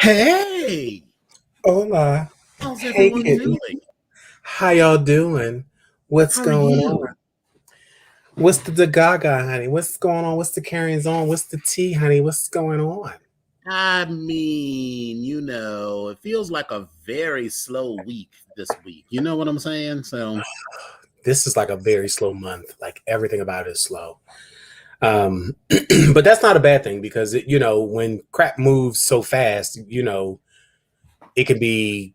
Hey, Hola. how's Hey, everyone kitten. doing? How y'all doing? What's How are going on? you? What's the gaga, honey? What's going on? What's the carryings on? What's the tea, honey? What's going on? It feels like a very slow week this week. You know what I'm saying? So, This is like a very slow month. Like everything about it is slow. Um, but that's not a bad thing because when crap moves so fast, it can be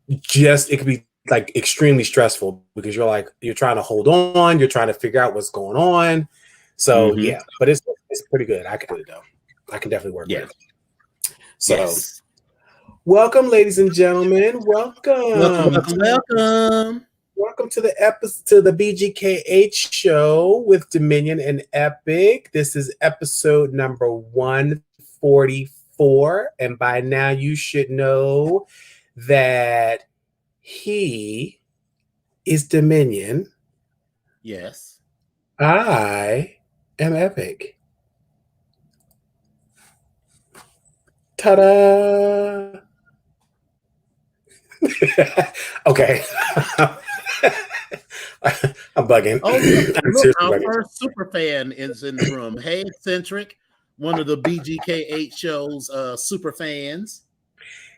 it can be like extremely stressful because you're trying to hold on, you're trying to figure out what's going on. So hmm yeah, but it's pretty good. I can do it though. I can definitely work with yeah, it. So yes. welcome, ladies and gentlemen. Welcome, Welcome. welcome, welcome. Welcome to the episode to the BGKH show with Dominion and Epic. This is episode number 144. And by now you should know that he is Dominion. Yes. I am Epic. Ta-da! Okay. I'm bugging. Oh, look, I'm look, seriously our bugging. first super fan is in the room. Hey, Eccentric, one of the BGKH show's super fans.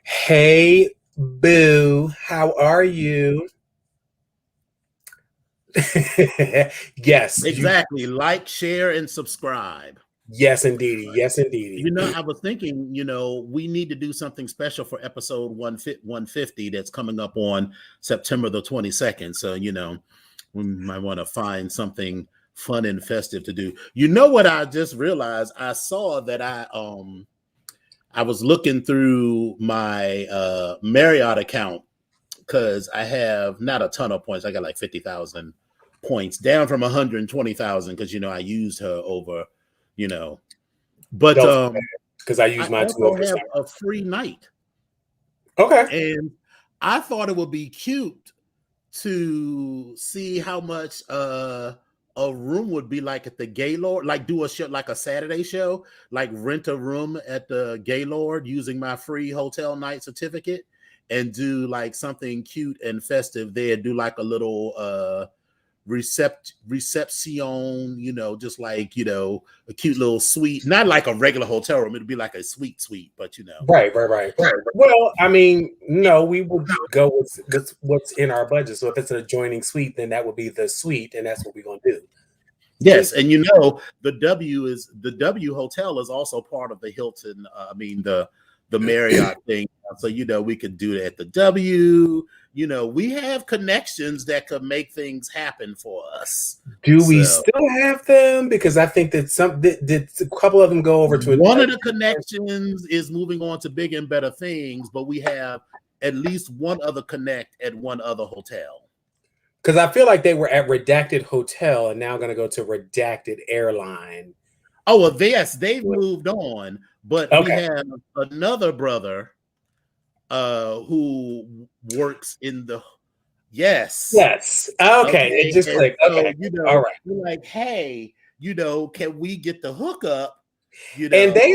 Hey, Boo, how are you? Yes, Exactly. Like, share, and subscribe. yes, indeedy. Yes, indeedy. I was thinking, we need to do something special for episode 150 that's coming up on September the 22nd. So, we might want to find something fun and festive to do. You know what I just realized? I saw that I was looking through my Marriott account because I have not a ton of points. I got like 50,000 points, down from 120,000 because I used her over, you know, but Don't because I I use mine to go also over have summer. a free night, Okay. and I thought it would be cute to see how much a room would be like at the Gaylord, like do a show like a Saturday show, like rent a room at the Gaylord using my free hotel night certificate and do like something cute and festive there, do like a little reception, just like, a cute little suite, not like a regular hotel room. It'd be like a suite, but Right. Well, I mean, no, we would go with what's in our budget. So if it's an adjoining suite, then that would be the suite, and that's what we're gonna do. yes. And the W hotel is also part of the Hilton. The Marriott thing. So, we could do it at the W. We have connections that could make things happen for us. Do we So still have them? Because I think that did a couple of them go over to one of the connections is moving on to bigger and better things, but we have at least one other connect at one other hotel. because I feel like they were at Redacted Hotel and now going to go to Redacted Airline. Oh, well, yes, they've moved on, but we Okay. have another brother who works in the yes. Okay. It just And clicked. so, Okay. All right. we're like, hey, can we get the hookup? And they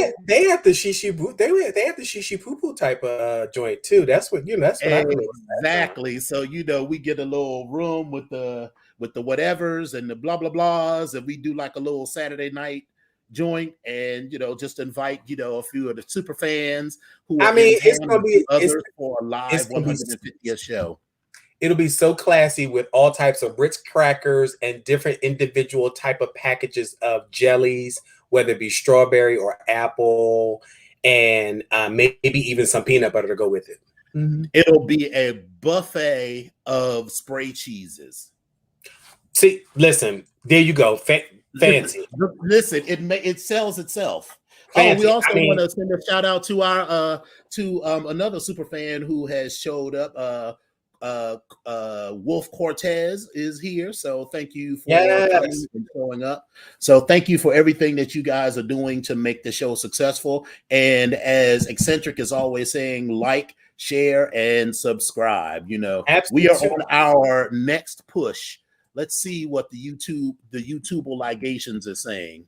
have the shishi boo they have the shishi poo poo type of joint too. That's what that's what I do. Exactly. So, we get a little room with the whatevers and the blah blah blahs, and we do like a little Saturday night joint, and just invite a few of the super fans who are I in mean, town and a few others for a it's live gonna be 150th show. it'll be so classy with all types of Ritz crackers and different individual type of packages of jellies, whether it be strawberry or apple, and maybe even some peanut butter to go with it. Mm-hmm. It'll be a buffet of spray cheeses. See, listen, there you go. Fancy. Listen, it sells itself. Fancy. We also want to send a shout out to our another super fan who has showed up. Wolf Cortez is here, so thank you for coming and showing up. So thank you for everything that you guys are doing to make the show successful. And as Eccentric is always saying, like, share, and subscribe. We are on our next push. Let's see what the YouTuber ligations are saying.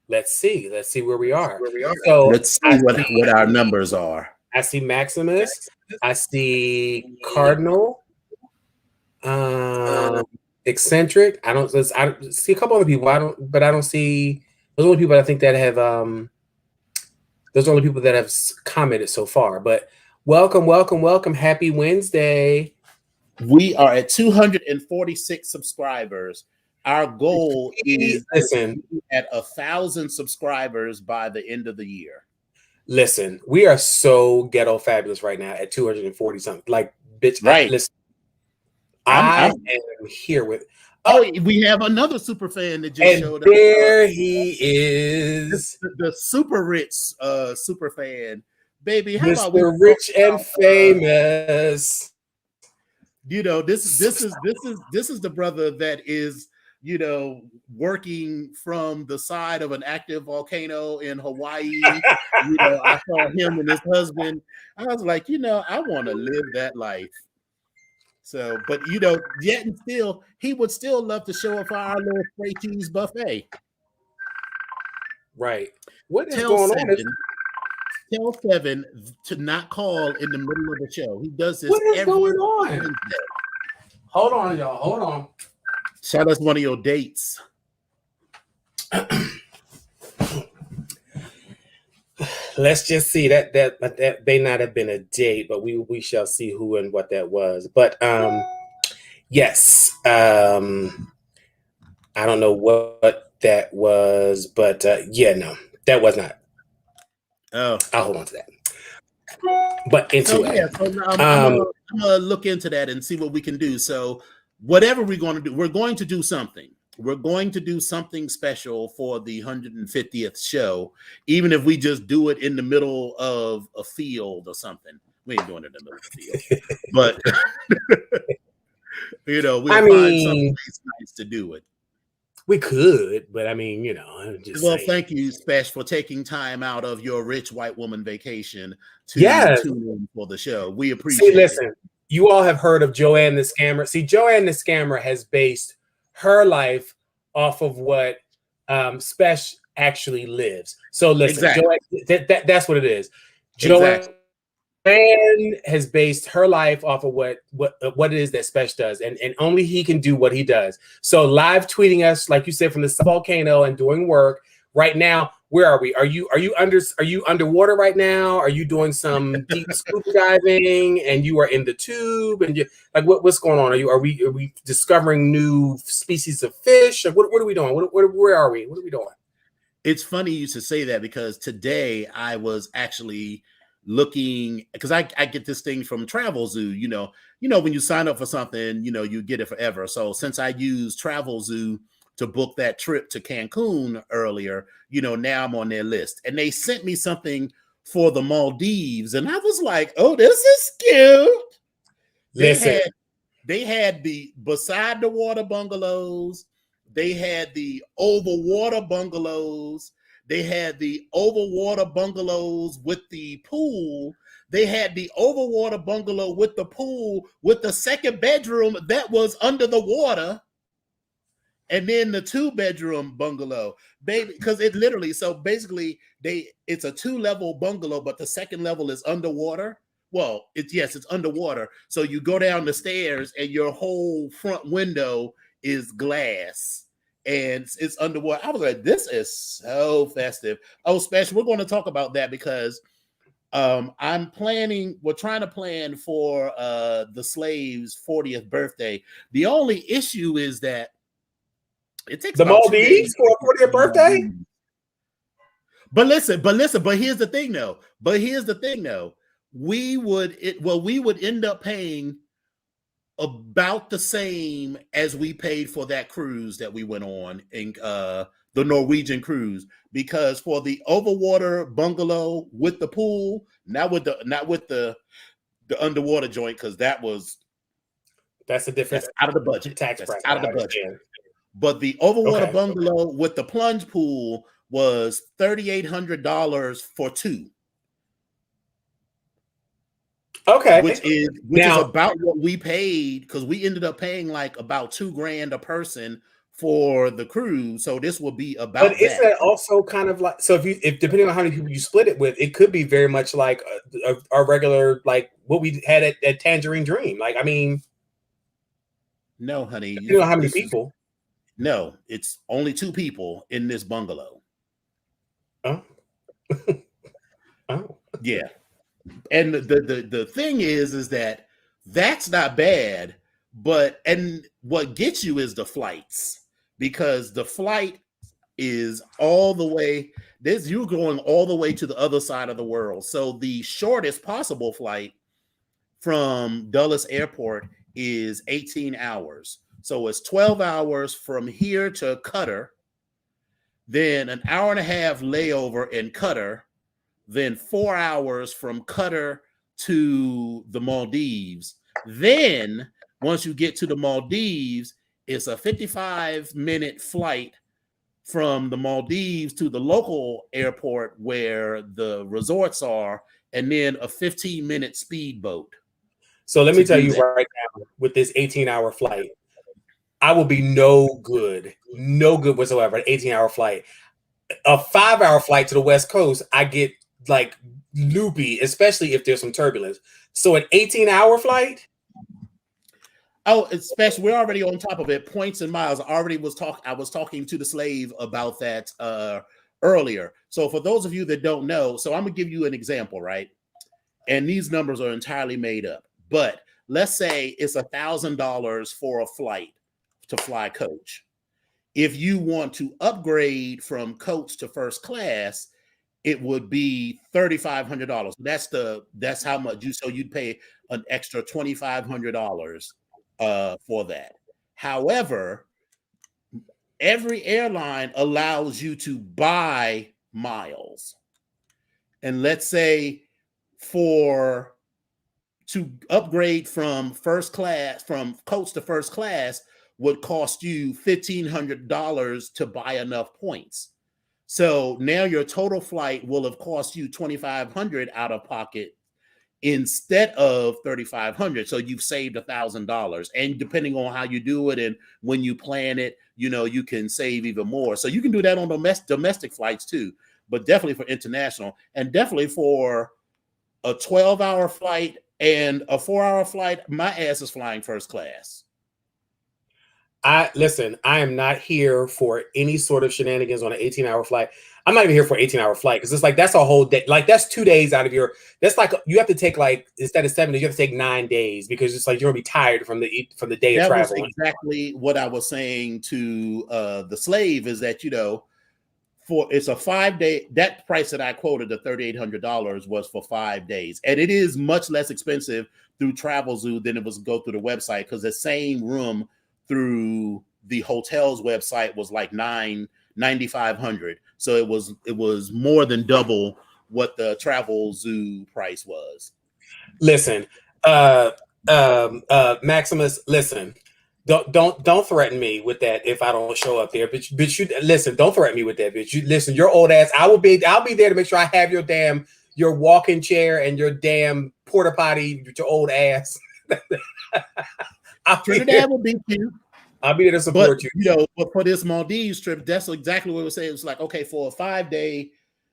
Let's see where we are. So let's see what our numbers are. I see Maximus. I see Cardinal. Eccentric. I see a couple other people. I don't see. Those are only people I think that have. Those are only people that have commented so far. But welcome. Happy Wednesday. We are at 246 subscribers. Our goal is at 1,000 subscribers by the end of the year. Listen, we are so ghetto fabulous right now at 240 something. Like, bitch, right? Listen, I am here with. Oh, we have another super fan that just showed up. There he is, the super rich super fan, baby. How Mr. about we rich and famous? You know, this is the brother that is, you know, working from the side of an active volcano in Hawaii. You know, I saw him and his husband. I was like, you know, I want to live that life. So, but you know, yet and still, he would still love to show up for our little spray cheese buffet. Right. What is going on? Tell Seven to not call in the middle of the show. He does this. What is every going on? Wednesday. Hold on, y'all. Hold on. Shout us one of your dates. Let's just see that may not have been a date, but we shall see who and what that was. But yes, I don't know what that was, but yeah, no, that was not. Oh, I'll hold on to that. But into it. Yeah, so I'm gonna look into that and see what we can do. So whatever we're going to do, we're going to do something. We're going to do something special for the 150th show, even if we just do it in the middle of a field or something. We ain't doing it in the middle of the field, but you know, we'll find something nice to do it. We could, but I mean, you know, just well, thank you, Spesh, for taking time out of your rich white woman vacation to tune in for the show. We appreciate it. Listen, you all have heard of Joanne the Scammer. See, Joanne the Scammer has based her life off of what Spesh actually lives. So listen, exactly. Joanne, that's what it is. Joanne has based her life off of what it is that Spesh does, and only he can do what he does. So live tweeting us, like you said, from the volcano and doing work right now. Where are we? Are you underwater right now? Are you doing some deep scuba diving and you are in the tube and you like what's going on? Are we discovering new species of fish? What are we doing? Where are we? What are we doing? It's funny you should say that because today I was actually looking because I get this thing from Travel Zoo. You know when you sign up for something, you know you get it forever. So since I use Travel Zoo to book that trip to Cancun earlier, you know, now I'm on their list. And they sent me something for the Maldives. And I was like, oh, this is cute. They had the beside the water bungalows. They had the over water bungalows. They had the over water bungalows with the pool. They had the over water bungalow with the pool with the second bedroom that was under the water. And then the 2-bedroom bungalow, baby, because it literally, so basically it's a 2-level bungalow, but the second level is underwater. Well, it's underwater. So you go down the stairs and your whole front window is glass and it's underwater. I was like, this is so festive. Oh, special. We're going to talk about that because we're trying to plan for the slave's 40th birthday. The only issue is that it takes the Maldives for a 40th birthday. But here's the thing though. We would end up paying about the same as we paid for that cruise that we went on in the Norwegian cruise, because for the overwater bungalow with the pool, not with the underwater joint, because that's a different out of the budget. Tax bracket. Out of the budget. But the overwater bungalow with the plunge pool was $3,800 for 2. Okay. Which is about what we paid, because we ended up paying like about $2,000 a person for the cruise. So this will be But about isn't that. that also kind of like, so if depending on how many people you split it with, it could be very much like a regular, like what we had at Tangerine Dream. Like, I mean, No, honey, depending on how many people. No, it's only 2 people in this bungalow. Oh, oh, Yeah. And the thing is that that's not bad, and what gets you is the flights, because the flight is all the way you're going all the way to the other side of the world. So the shortest possible flight from Dulles Airport is 18 hours. So it's 12 hours from here to Qatar, then an hour and a half layover in Qatar, then 4 hours from Qatar to the Maldives. Then once you get to the Maldives, it's a 55-minute flight from the Maldives to the local airport where the resorts are, and then a 15-minute speedboat. So let me tell you right now, with this 18-hour flight, I will be no good whatsoever. An 18-hour flight, a 5-hour flight to the West Coast, I get like loopy, especially if there's some turbulence. So an 18-hour flight. Oh, especially we're already on top of it. Points and miles. I was talking to the slave about that earlier. So for those of you that don't know, so I'm gonna give you an example, right? And these numbers are entirely made up. But let's say it's $1,000 for a flight to fly coach. If you want to upgrade from coach to first class, it would be $3,500. That's how much you'd pay an extra $2,500 for that. However, every airline allows you to buy miles. And let's say to upgrade from coach to first class would cost you $1,500 to buy enough points. So now your total flight will have cost you $2,500 out of pocket instead of $3,500. So you've saved $1,000. And depending on how you do it and when you plan it, you can save even more. So you can do that on domestic flights too, but definitely for international, and definitely for a 12-hour flight and a 4-hour flight, my ass is flying first class. I am not here for any sort of shenanigans on an 18-hour flight. I'm not even here for an 18-hour flight, because it's like that's a whole day. Like that's 2 days out of that's like you have to take, like, instead of 7 days, you have to take 9 days, because it's like you're gonna be tired from the day of travel. That was exactly what I was saying to the slave, is that it's a 5-day. That price that I quoted, the $3,800, was for 5 days, and it is much less expensive through TravelZoo than it was go through the website, because the same room through the hotel's website was like $9,500. So it was more than double what the TravelZoo price was. Listen, Maximus, listen. Don't threaten me with that if I don't show up there. But you listen, don't threaten me with that, bitch. You listen, your old ass. I'll be there to make sure I have your walking chair and your damn porta potty with your old ass. Trinidad will beat you. I'll be there to support you. But for this Maldives trip, that's exactly what we were saying. It's like, okay, for a 5-day,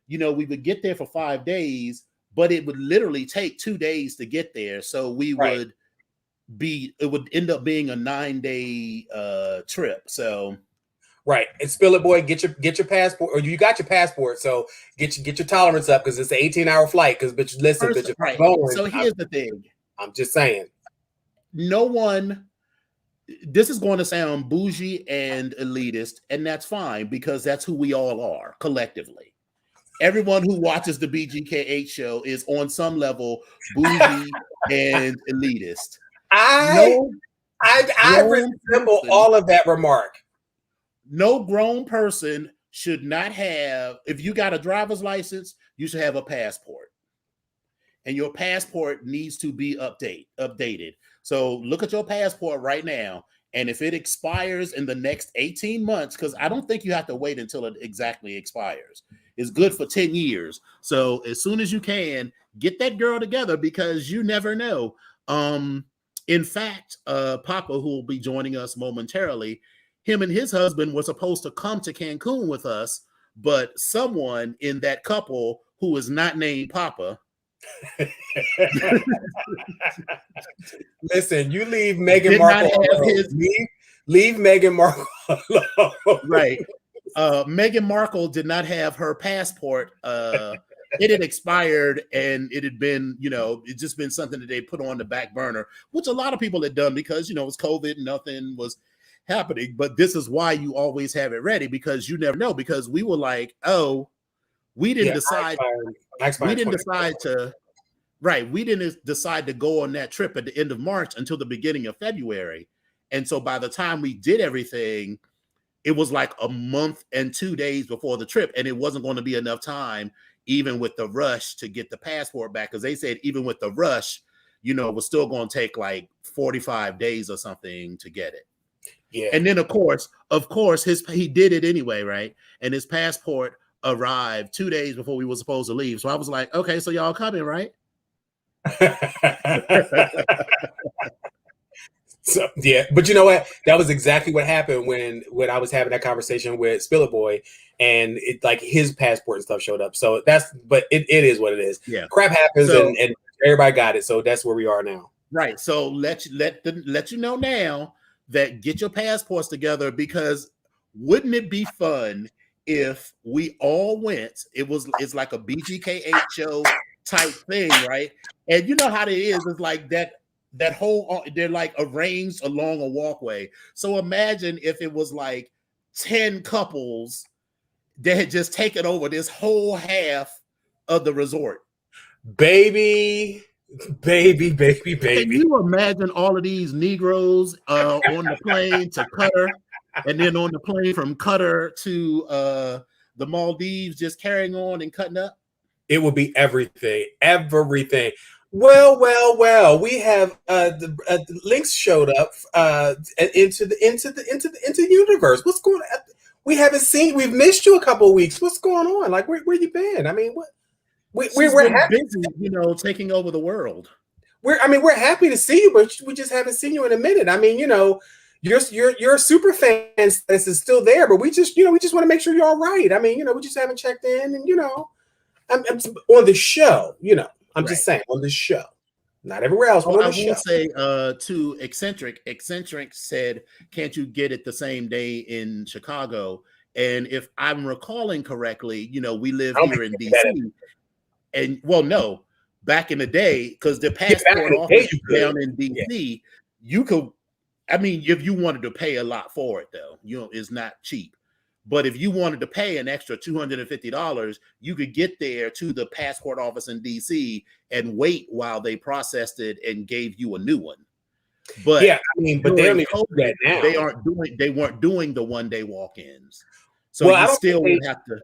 we would get there for 5 days, but it would literally take 2 days to get there. So we would it would end up being a 9-day trip. So right, and spill it, boy. Get your passport, or you got your passport. So get your tolerance up, because it's an 18-hour flight. Because bitch, listen, bitch. Right. So here's the thing. I'm just saying. This is going to sound bougie and elitist, and that's fine, because that's who we all are collectively. Everyone who watches the BGKH show is on some level bougie and elitist. I resemble all of that remark. No grown person should not have, if you got a driver's license, you should have a passport. And your passport needs to be updated. So look at your passport right now. And if it expires in the next 18 months, because I don't think you have to wait until it exactly expires. It's good for 10 years. So as soon as you can, get that girl together, because you never know. In fact, Papa, who will be joining us momentarily, him and his husband were supposed to come to Cancun with us, but someone in that couple who is not named Papa. Listen, you leave Meghan Markle alone. Leave Meghan Markle alone. Right. Meghan Markle did not have her passport. It had expired, and it had been, it's just been something that they put on the back burner, which a lot of people had done because, it was COVID, nothing was happening. But this is why you always have it ready, because you never know. Because we were like, oh, we didn't decide. We didn't decide to. Right. We didn't decide to go on that trip at the end of March until the beginning of February. And so by the time we did everything, it was like a month and 2 days before the trip. And it wasn't going to be enough time, even with the rush, to get the passport back. Because they said even with the rush, it was still going to take like 45 days or something to get it. Yeah. And then, of course, he did it anyway, right? And his passport arrived 2 days before we were supposed to leave. So I was like, okay, so y'all coming, right? So, yeah, but you know what? That was exactly what happened when I was having that conversation with Spiller Boy, and it like his passport and stuff showed up. So but it is what it is. Yeah, crap happens, and everybody got it. So that's where we are now. Right. So let you know now that get your passports together, because wouldn't it be fun if we all went? It's like a BGKH show type thing, right? And you know how it is. It's like that whole, they're like arranged along a walkway. So imagine if it was like 10 couples that had just taken over this whole half of the resort. Baby. Can you imagine all of these Negroes on the plane to Qatar, and then on the plane from Qatar to the Maldives, just carrying on and cutting up? It would be everything. Well. We have the links showed up into the universe. What's going on? We haven't seen. We've missed you a couple of weeks. What's going on? Like, where you been? I mean, what? We're happy, busy, taking over the world. We're happy to see you, but we just haven't seen you in a minute. I mean, your super fan status is still there, but we just want to make sure you're all right. I mean, we just haven't checked in, and I'm on the show. I'm just saying on the show, not everywhere else. But on the show. Will say to Eccentric said, "Can't you get it the same day in Chicago?" And if I'm recalling correctly, we live here in DC. And no, back in the day, because the passport office down in DC, you could, if you wanted to pay a lot for it, though, it's not cheap. But if you wanted to pay an extra $250, you could get there to the passport office in DC and wait while they processed it and gave you a new one. But yeah, but they don't even do that now. They weren't doing the one-day walk-ins. So you still would have to.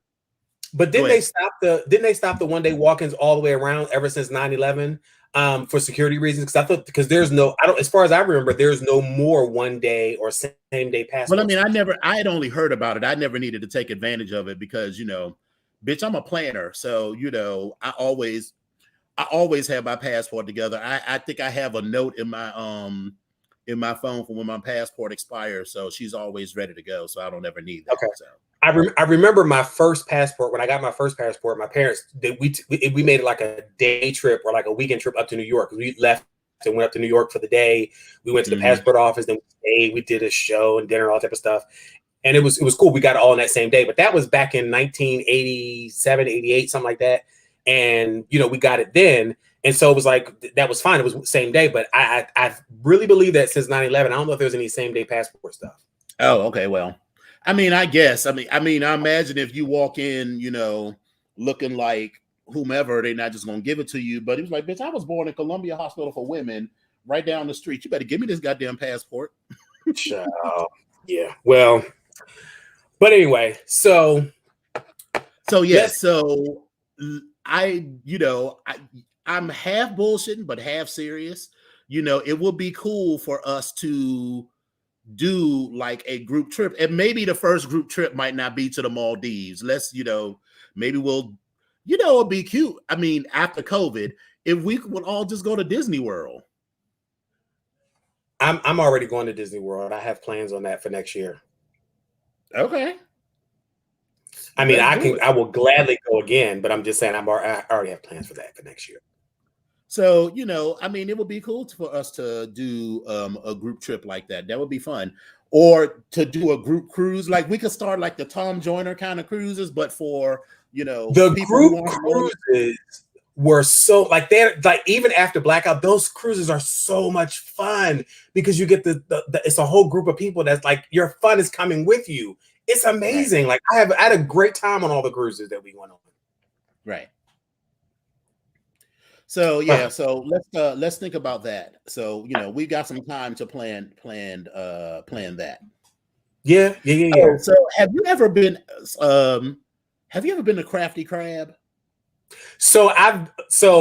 But didn't they stop the one-day walk-ins all the way around ever since 9/11 for security reasons? Because as far as I remember, there's no more one-day or same-day passports. Well, I had only heard about it. I never needed to take advantage of it because, bitch, I'm a planner. So, I always have my passport together. I think I have a note in my phone for when my passport expires. So she's always ready to go. So I don't ever need that. Okay. So. I remember my first passport. When I got my first passport, my parents we made it like a day trip or like a weekend trip up to New York. We left and went up to New York for the day. We went to the passport office, then we did a show and dinner, all type of stuff. And it was cool. We got it all in that same day. But that was back in 1987, 88, something like that. And we got it then. And so it was like that was fine. It was the same day. But I really believe that since 9/11, I don't know if there's any same day passport stuff. Oh, okay. Well. I guess. I imagine if you walk in, looking like whomever, they're not just going to give it to you. But he was like, bitch, I was born in Columbia Hospital for Women right down the street. You better give me this goddamn passport. Yeah. Well, but anyway, so yes. So I'm half bullshitting, but half serious. It would be cool for us to do like a group trip, and maybe the first group trip might not be to the Maldives. Let's maybe we'll it'd be cute. After COVID, if we would all just go to Disney World. I'm already going to Disney World. I have plans on that for next year. Okay. I mean, Let's do it. I will gladly go again, but I'm just saying I already have plans for that for next year. So, I mean, it would be cool for us to do a group trip like that. That would be fun. Or to do a group cruise. Like we could start like the Tom Joyner kind of cruises, but for, The people group who aren't cruises were so like they're like even after blackout, those cruises are so much fun because you get the it's a whole group of people that's like your fun is coming with you. It's amazing. Right. Like I had a great time on all the cruises that we went on. Right. So yeah, so let's think about that. So we got some time to plan that. Yeah. Oh, so have you ever been to Crafty Crab? So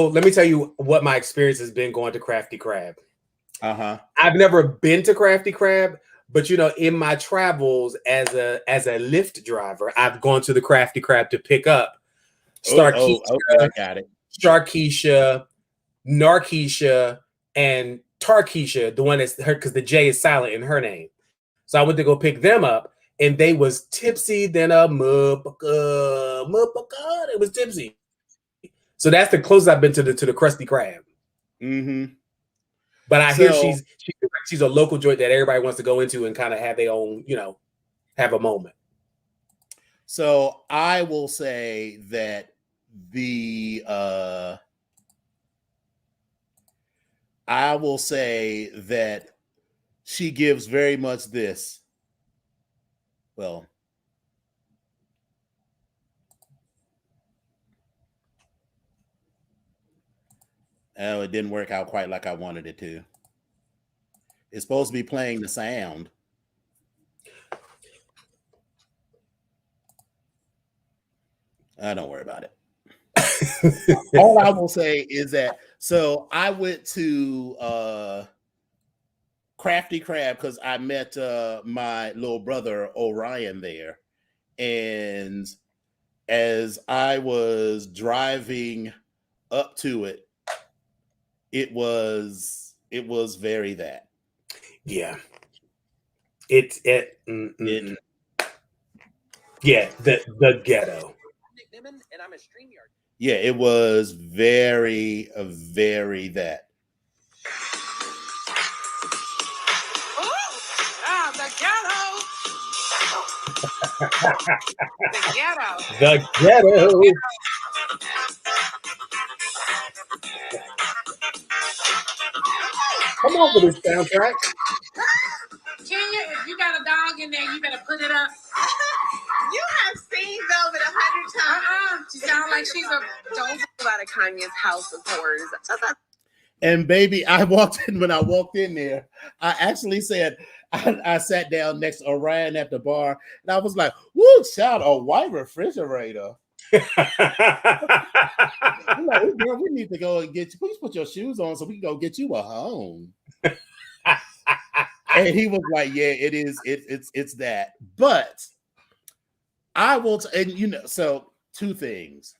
let me tell you what my experience has been going to Crafty Crab. Uh-huh. I've never been to Crafty Crab, but in my travels as a Lyft driver, I've gone to the Crafty Crab to pick up Okay, I got it. Starkeisha, Narkeisha, and Tarkeisha, the one that's her because the J is silent in her name. So I went to go pick them up, and they was tipsy than a mupaka. It was tipsy. So that's the closest I've been to the Krusty Krab. Mm-hmm. But I hear she's a local joint that everybody wants to go into and kind of have their own, have a moment. So I will say that she gives very much this. Well, oh, it didn't work out quite like I wanted it to. It's supposed to be playing the sound. Don't worry about it. All I will say is that so I went to Crafty Crab because I met my little brother Orion there, and as I was driving up to it, it was very that. Yeah. Yeah, the ghetto. And I'm a StreamYard. Yeah, it was very, very that. The ghetto. The ghetto. The ghetto. Come on for this soundtrack. Kenya, if you got a dog in there, you better put it up. You have seen Velvet 100 times. She sounds like she's a dope out of Kanye's house of horrors. And baby, when I walked in there, I actually said, I sat down next to Orion at the bar, and I was like, woo, shout a white refrigerator. I'm like, girl, we need to go and get you. Please put your shoes on so we can go get you a home. And he was like, yeah, it is. It's that. But I will, so two things.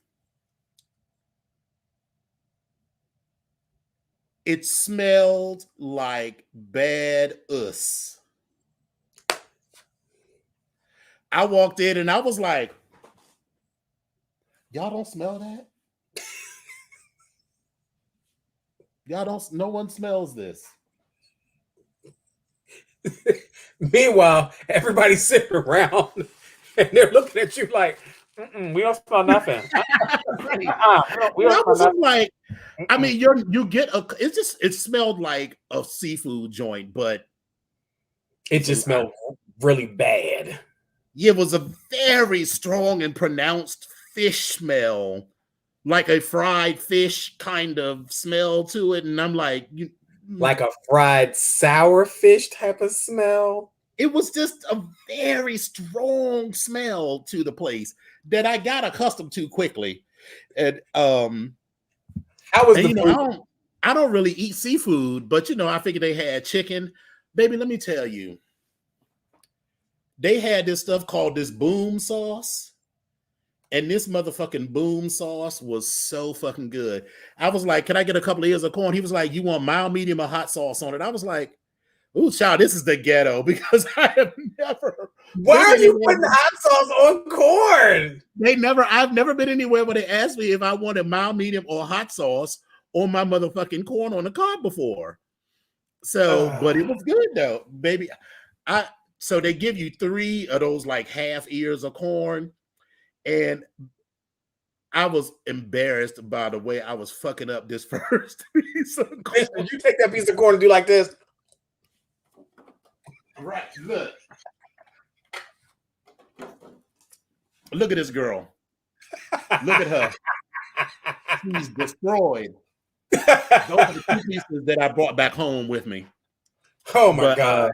It smelled like bad us. I walked in and I was like, y'all don't smell that? No one smells this. Meanwhile, everybody's sitting around and they're looking at you like, we don't smell nothing. We don't smell like, I mean, it smelled like a seafood joint, but it just smelled really bad. Yeah, it was a very strong and pronounced fish smell, like a fried fish kind of smell to it. And I'm like, like a fried sour fish type of smell. It was just a very strong smell to the place that I got accustomed to quickly. And how was the food? I don't really eat seafood, but I figured they had chicken. Baby, let me tell you. They had this stuff called this boom sauce. And this motherfucking boom sauce was so fucking good. I was like, can I get a couple of ears of corn? He was like, you want mild, medium, or hot sauce on it? I was like, Oh, child, this is the ghetto because I have never. Why are you putting hot sauce on corn? I've never been anywhere where they asked me if I wanted mild, medium, or hot sauce on my motherfucking corn on the cob before. So, but it was good though, baby. So they give you 3 of those like half ears of corn, and I was embarrassed by the way I was fucking up this first piece of corn. Did you take that piece of corn and do like this? Right, look. Look at this girl. Look at her. She's destroyed. Those are the 2 pieces that I brought back home with me. Oh my God.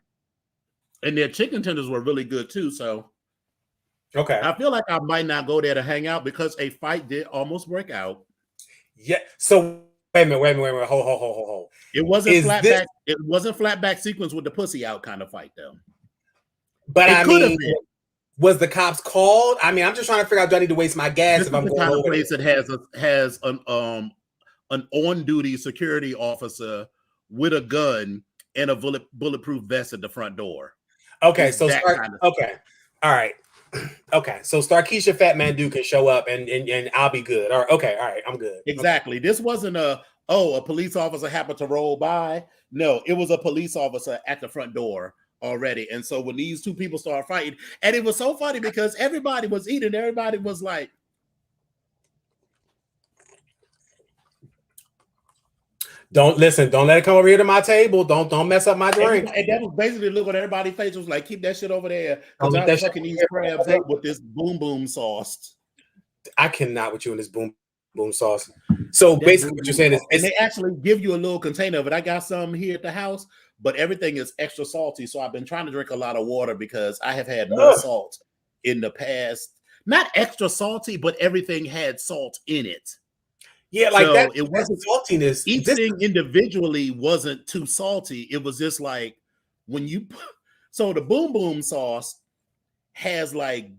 And their chicken tenders were really good too. So okay. I feel like I might not go there to hang out because a fight did almost break out. Yeah. So wait a minute. Hold. It wasn't flatback. It wasn't flatback sequence with the pussy out kind of fight though. But I mean, was the cops called? I mean, I'm just trying to figure out, do I need to waste my gas this if I'm is the going kind over of place that has an on-duty security officer with a gun and a bulletproof vest at the front door. Okay, so okay, all right, okay. So Starkeisha Fat Man Dude can show up and I'll be good. All right, I'm good. Exactly. Okay. This wasn't a police officer happened to roll by. No, it was a police officer at the front door already. And so when these 2 people started fighting, and it was so funny because everybody was eating, everybody was like, don't let it come over here to my table. Don't mess up my drink. And that was basically look at everybody's face. It was like, keep that shit over there. Because I'm fucking these crabs up with this boom boom sauce. I cannot with you in this boom boom sauce. So basically what you're saying is, and they actually give you a little container of it. I got some here at the house, but everything is extra salty. So I've been trying to drink a lot of water because I have had no salt in the past. Not extra salty, but everything had salt in it. Yeah, like so that. It wasn't saltiness. Each thing individually wasn't too salty. It was just like when you. So the boom boom sauce has like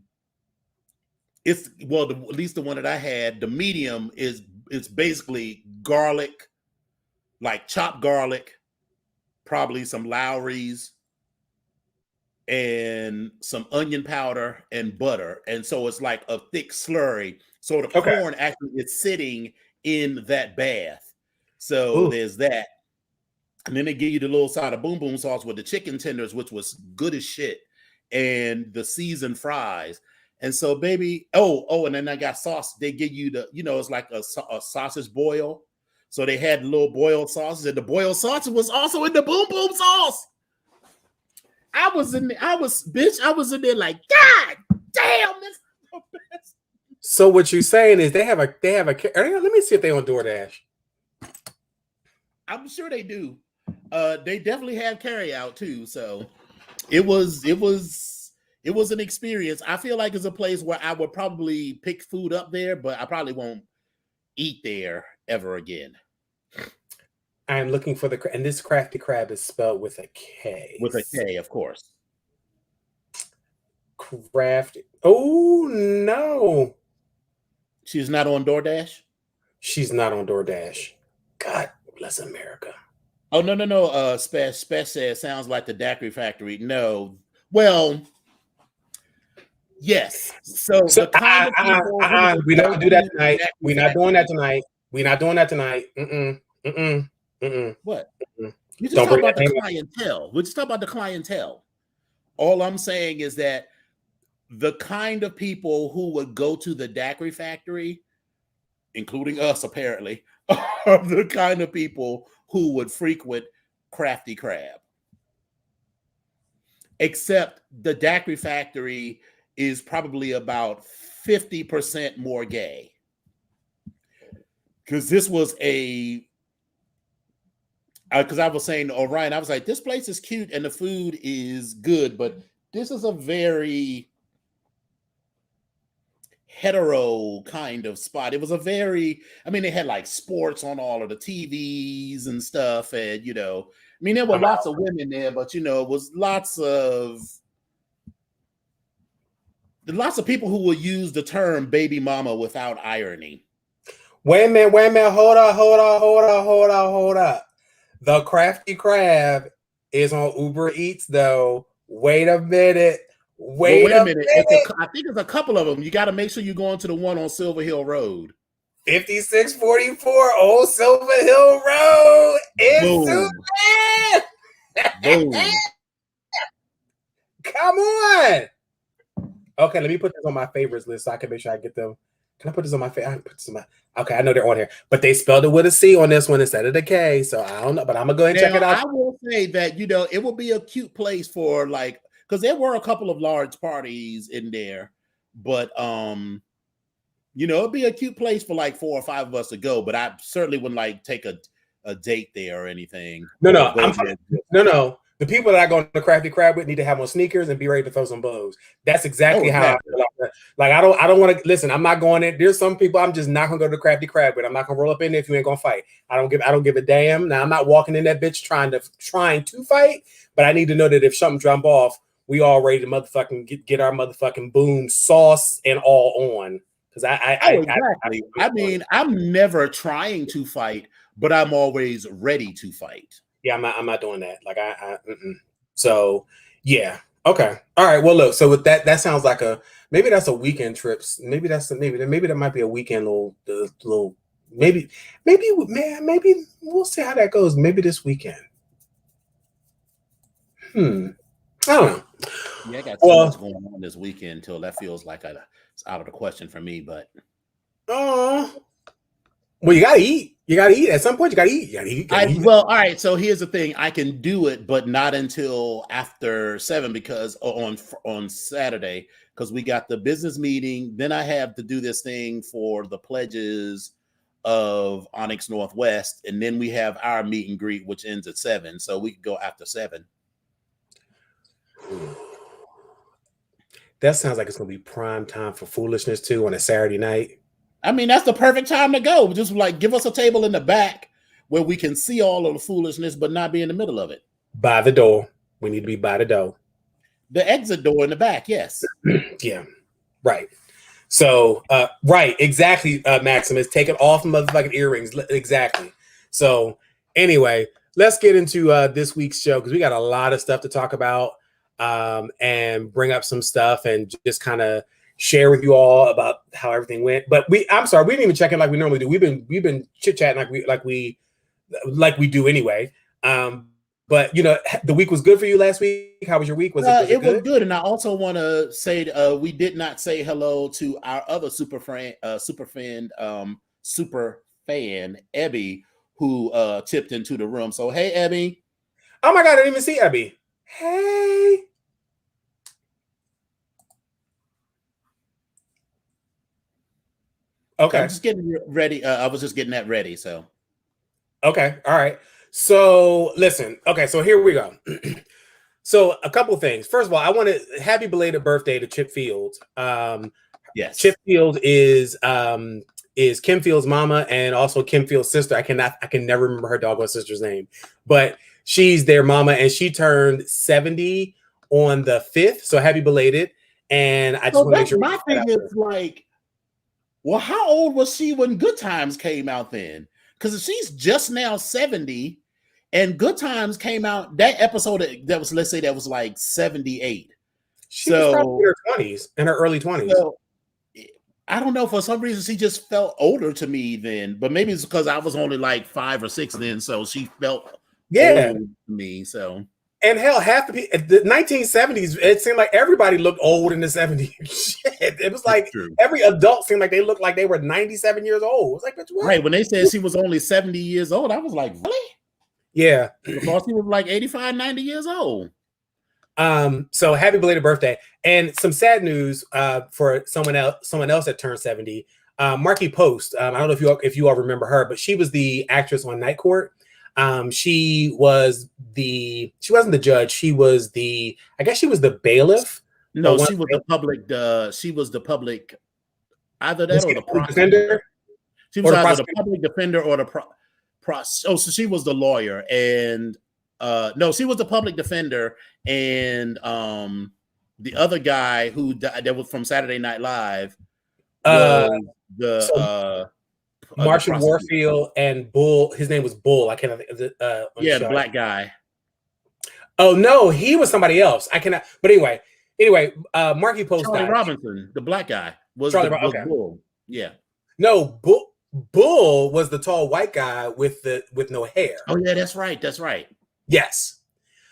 at least the one that I had. The medium it's basically garlic, like chopped garlic, probably some Lowry's, and some onion powder and butter, and so it's like a thick slurry. So the corn actually is sitting in that bath. So there's that. And then they give you the little side of boom boom sauce with the chicken tenders, which was good as shit, and the seasoned fries. And so, baby, and then I got sauce. They give you it's like a sausage boil. So they had little boiled sauces, and the boiled sausage was also in the boom boom sauce. I was in there like, God damn, this is the best. So what you're saying is they have a let me see if they on DoorDash. I'm sure they do. They definitely have carry out too. So it was an experience. I feel like it's a place where I would probably pick food up there, but I probably won't eat there ever again. I'm looking for and this crafty crab is spelled with a K. With a K, of course. Crafty. Oh no. She's not on DoorDash? She's not on DoorDash. God bless America. Oh, no. Spec says sounds like the Daiquiri Factory. No. Well, yes. So the kind of people we're not gonna do that tonight. We're not doing that tonight. We're not doing that tonight. What? You just talk about the clientele. We're just talking about the clientele. All I'm saying is that the kind of people who would go to the Daiquiri Factory, including us apparently, are the kind of people who would frequent Crafty Crab. Except the Daiquiri Factory is probably about 50% more gay. Because this was because I was saying to Orion, I was like, this place is cute and the food is good, but this is a very hetero kind of spot. It was they had like sports on all of the TVs and stuff. And, there were lots of women there, but, it was lots of people who will use the term baby mama without irony. Wait a minute. Hold on. The Crafty Crab is on Uber Eats, though. Wait a minute. Wait a minute. I think it's a couple of them. You got to make sure you're going to the one on Silver Hill Road. 5644 Old Silver Hill Road. It's Boom. Come on. Okay, let me put this on my favorites list so I can make sure I get them. Can I put this on my favorite? Okay, I know they're on here, but they spelled it with a C on this one instead of the K. So I don't know, but I'm gonna go ahead and check it out. I will say that it will be a cute place for because there were a couple of large parties in there, but it'd be a cute place for 4 or 5 of us to go. But I certainly wouldn't take a date there or anything. No. The people that I go to the Crafty Crab with need to have on sneakers and be ready to throw some bows. That's exactly how I feel. I don't want to listen. I'm not going in. There's some people I'm just not gonna go to the Crafty Crab with. I'm not gonna roll up in there if you ain't gonna fight. I don't give a damn. Now I'm not walking in that bitch trying to fight, but I need to know that if something jump off, we all ready to motherfucking get our motherfucking boom sauce and all on. Because exactly. I mean, I'm never trying to fight, but I'm always ready to fight. Yeah, I'm not doing that. So yeah. Okay. All right. Well, look. So with that sounds like maybe that's a weekend trip. Maybe that might be a weekend little. Maybe we'll see how that goes. Maybe this weekend. I don't know. Yeah, I got too much going on this weekend until that feels like it's out of the question for me. But well, you gotta eat. You gotta eat at some point. You gotta eat. Well, all right. So here's the thing: I can do it, but not until after 7 because on Saturday, because we got the business meeting. Then I have to do this thing for the pledges of Onyx Northwest, and then we have our meet and greet, which ends at 7. So we could go after 7. That sounds like it's gonna be prime time for foolishness too on a Saturday night. I mean, that's the perfect time to go. Just give us a table in the back where we can see all of the foolishness, but not be in the middle of it. By the door. We need to be by the door. The exit door in the back, yes. Yeah, right. So, right, exactly, Maximus. Take it off motherfucking earrings. Exactly. So, anyway, let's get into this week's show because we got a lot of stuff to talk about and bring up some stuff and just kind of share with you all about how everything went. But I'm sorry, we didn't even check in like we normally do. We've been chit-chatting like we do anyway. But the week was good for you last week. How was your week? Was it was good? And I also want to say we did not say hello to our other super fan Ebby, who tipped into the room. So hey, Ebby. Oh my God, I didn't even see Ebby. Hey. Okay. I'm just getting ready. I was just getting that ready. So. Okay. All right. So listen. Okay. So here we go. So a couple things. First of all, I want to happy belated birthday to Chip Fields. Yes. Chip Field is Kim Field's mama and also Kim Field's sister. I can never remember her doggone sister's name, but she's their mama and she turned 70 on the 5th. So happy belated. And I just want to make sure. My thing is well, how old was she when Good Times came out then? Because she's just now 70, and Good Times came out, that episode that was, let's say that was 78. She was probably in her 20s, in her early 20s. So, I don't know, for some reason she just felt older to me then, but maybe it's because I was only 5 or 6 then, so she felt older to me, so. And hell, half the 1970s, it seemed like everybody looked old in the 70s. Shit. It was like every adult seemed like they looked like they were 97 years old. It was like, what? Right. When they said she was only 70 years old, I was like, really? Yeah. Because she was 85, 90 years old. So happy belated birthday. And some sad news for someone else that turned 70. Marky Post. I don't know if you all remember her, but she was the actress on Night Court. She wasn't the judge. She was the bailiff. No, she was the public. Either that or the prosecutor. She was either the public defender or the so she was the lawyer, and no, she was the public defender, and the other guy that was from Saturday Night Live was Marshall Warfield and Bull. His name was Bull. I can't think of the black guy. Oh no, he was somebody else. I cannot. But anyway, Marky Post Charlie died. Robinson, the black guy, was Okay. Bull. Yeah. No, Bull was the tall white guy with no hair. Oh yeah, that's right. That's right. Yes.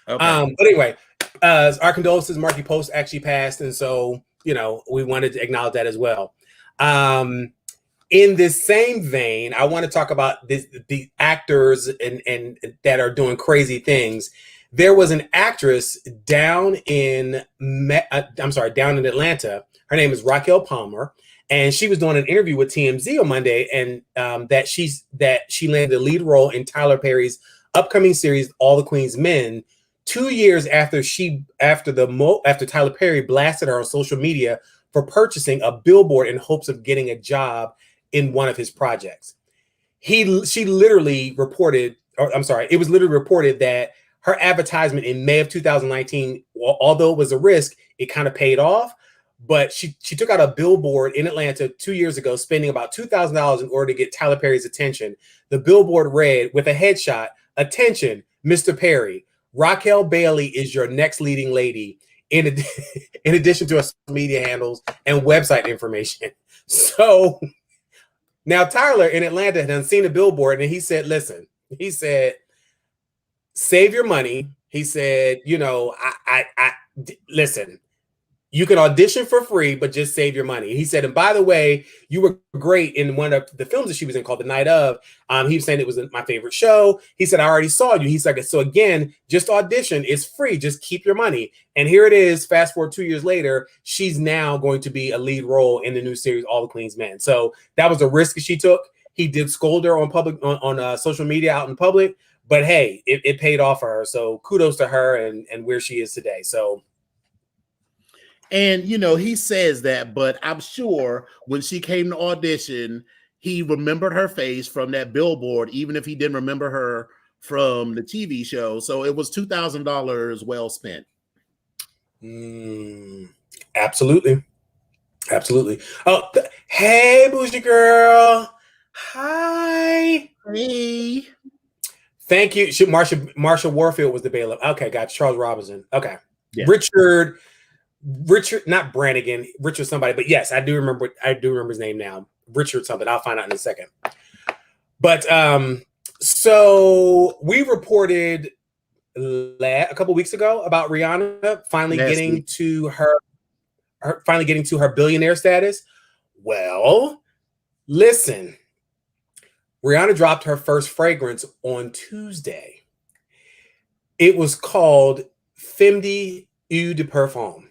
Okay. But anyway, our condolences. Marky Post actually passed, and so we wanted to acknowledge that as well. In this same vein, I want to talk about the actors and that are doing crazy things. There was an actress down in Atlanta. Her name is Raquel Palmer, and she was doing an interview with TMZ on Monday, and that she landed a lead role in Tyler Perry's upcoming series, All the Queen's Men, 2 years after Tyler Perry blasted her on social media for purchasing a billboard in hopes of getting a job in one of his projects. It was literally reported that her advertisement in May of 2019, although it was a risk, it kind of paid off. But she took out a billboard in Atlanta 2 years ago, spending about $2,000 in order to get Tyler Perry's attention. The billboard read with a headshot, "Attention, Mr. Perry, Raquel Bailey is your next leading lady," in addition to her social media handles and website information. So now Tyler in Atlanta had seen a billboard, and he said, listen, save your money. He said, listen, you can audition for free, but just save your money. He said, and by the way, you were great in one of the films that she was in called The Night Of. He was saying it was my favorite show. He said, I already saw you. He's like, so again, just audition. It's free. Just keep your money. And here it is. Fast forward 2 years later, she's now going to be a lead role in the new series, All the Queen's Men. So that was a risk she took. He did scold her on social media out in public, but hey, it paid off for her. So kudos to her and where she is today. So. And, he says that, but I'm sure when she came to audition, he remembered her face from that billboard, even if he didn't remember her from the TV show. So it was $2,000 well spent. Absolutely. Absolutely. Oh, hey, Bougie Girl. Hi. Hey. Thank you. Marsha Warfield was the bailiff. Okay, got Charles Robinson. Okay. Yeah. Richard, not Brannigan, Richard somebody, but yes, I do remember his name now. Richard something. I'll find out in a second. But so we reported a couple weeks ago about Rihanna finally getting to her billionaire status. Well, listen, Rihanna dropped her first fragrance on Tuesday. It was called Femme Eau de Parfum.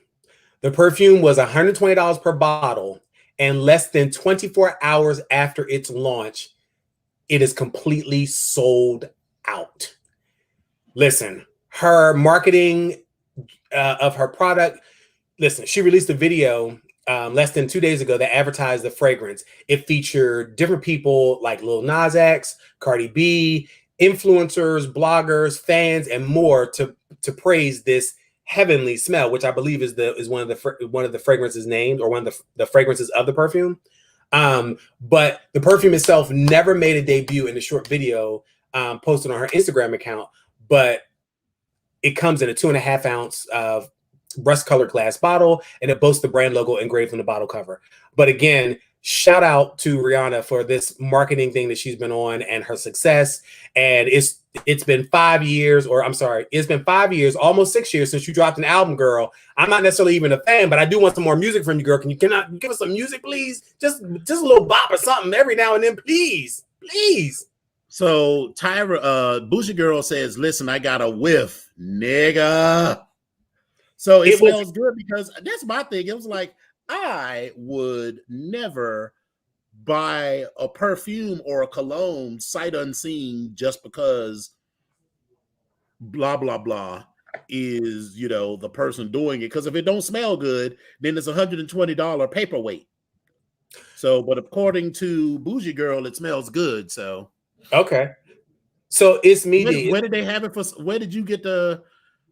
The perfume was $120 per bottle, and less than 24 hours after its launch, it is completely sold out. Listen, her marketing of her product, she released a video less than 2 days ago that advertised the fragrance. It featured different people like Lil Nas X, Cardi B, influencers, bloggers, fans, and more to praise this heavenly smell, which I believe is one of the fragrances named, or one of the fragrances of the perfume. But the perfume itself never made a debut in the short video posted on her Instagram account. But it comes in a 2.5 ounce rust-colored glass bottle, and it boasts the brand logo engraved on the bottle cover. But again, shout out to Rihanna for this marketing thing that she's been on and her success. And it's been 5 years, it's been 5 years, almost 6 years since you dropped an album, girl. I'm not necessarily even a fan, but I do want some more music from you, girl. Can you give us some music, please? Just a little bop or something every now and then, please. So Tyra, Bougie Girl says, listen, I got a whiff, nigga. So it smells good, because that's my thing. It was like, I would never buy a perfume or a cologne sight unseen just because blah, blah, blah is, the person doing it. Because if it don't smell good, then it's $120 paperweight. So, but according to Bougie Girl, it smells good. So, okay. So it's me. Where did they have it for? Where did you get the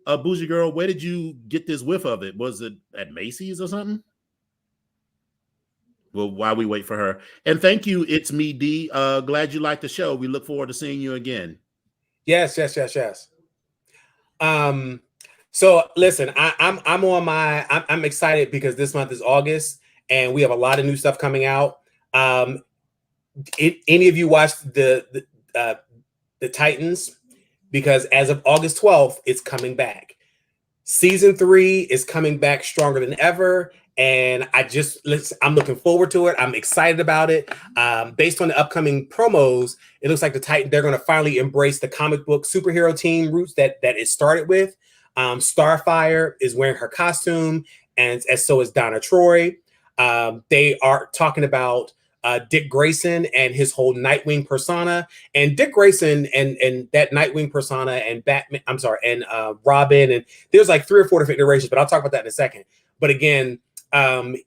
Bougie Girl? Where did you get this whiff of it? Was it at Macy's or something? Well, while we wait for her. And thank you, It's Me, D. Glad you liked the show. We look forward to seeing you again. Yes. So listen, I'm excited because this month is August and we have a lot of new stuff coming out. Any of you watched the Titans? Because as of August 12th, it's coming back. Season 3 is coming back stronger than ever. And I'm looking forward to it. I'm excited about it. Based on the upcoming promos, it looks like they're going to finally embrace the comic book superhero team roots that it started with. Starfire is wearing her costume, and so is Donna Troy. They are talking about Dick Grayson and his whole Nightwing persona, and Dick Grayson and that Nightwing persona and Batman. I'm sorry, and Robin, and there's like 3 or 4 different iterations, but I'll talk about that in a second. But again,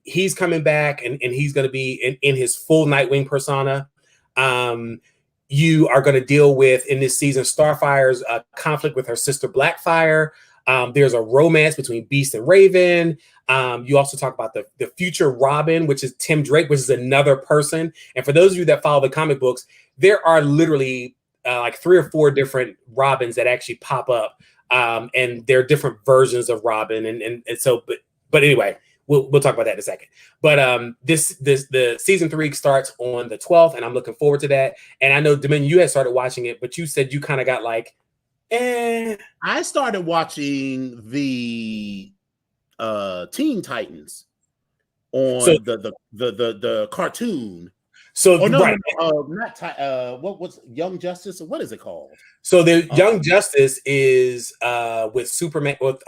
he's coming back, and he's going to be in his full Nightwing persona. You are going to deal with in this season Starfire's conflict with her sister Blackfire. There's a romance between Beast and Raven. You also talk about the future Robin, which is Tim Drake, which is another person. And for those of you that follow the comic books, there are literally like 3 or 4 different Robins that actually pop up. And they're different versions of Robin. And so, but anyway, we'll talk about that in a second. But the season 3 starts on the 12th, and I'm looking forward to that. And I know, Dominion, you had started watching it, but you said you kind of got like, I started watching the Teen Titans on the cartoon. So right. What was Young Justice? What is it called? So the Young Justice is with Superman. With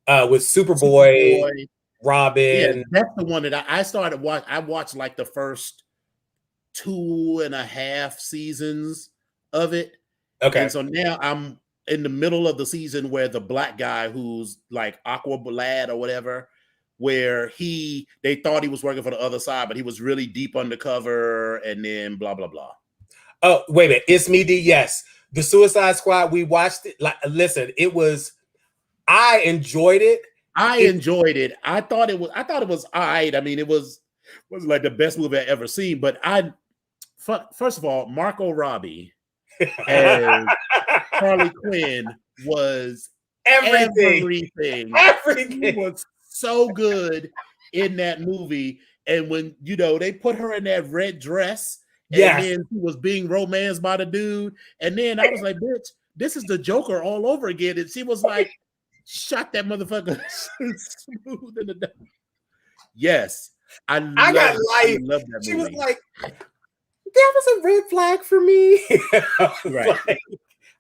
Superboy, Robin. Yeah, that's the one that I started watching. I watched like the first 2.5 seasons of it. Okay. And so now I'm in the middle of the season where the black guy who's like Aqua Lad or whatever, where they thought he was working for the other side, but he was really deep undercover, and then blah, blah, blah. Oh, wait a minute. It's me, D. Yes. The Suicide Squad, we watched it. Like, listen, I enjoyed it. I enjoyed it. I thought it was all right. I mean, it was like the best movie I ever seen, but first of all, Margot Robbie and Harley Quinn was everything. She was so good in that movie. And when they put her in that red dress, and then she was being romanced by the dude, and then I was like, bitch, this is the Joker all over again. And she was like, shot that motherfucker smooth in the dark. Yes. I love that movie. She was like, that was a red flag for me. Right.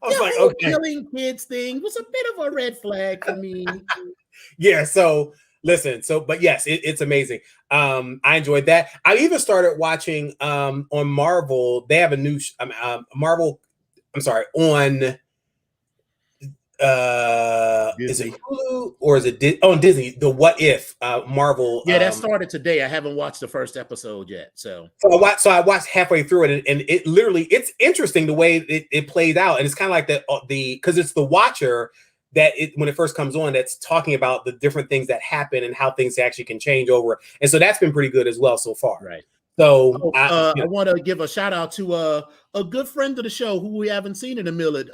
I was like, okay. Killing kids thing was a bit of a red flag for me. Yeah. So listen. But yes, it's amazing. I enjoyed that. I even started watching on Marvel. They have a new Marvel. I'm sorry, on. Is it Hulu or is it on Disney? The What If Marvel? Yeah, that started today. I haven't watched the first episode yet, so I watched halfway through it, and it literally, it's interesting the way it plays out, and it's kind of like the because it's the Watcher that when it first comes on, that's talking about the different things that happen and how things actually can change over, and so that's been pretty good as well so far. Right. So I want to give a shout out to a good friend of the show who we haven't seen in a minute,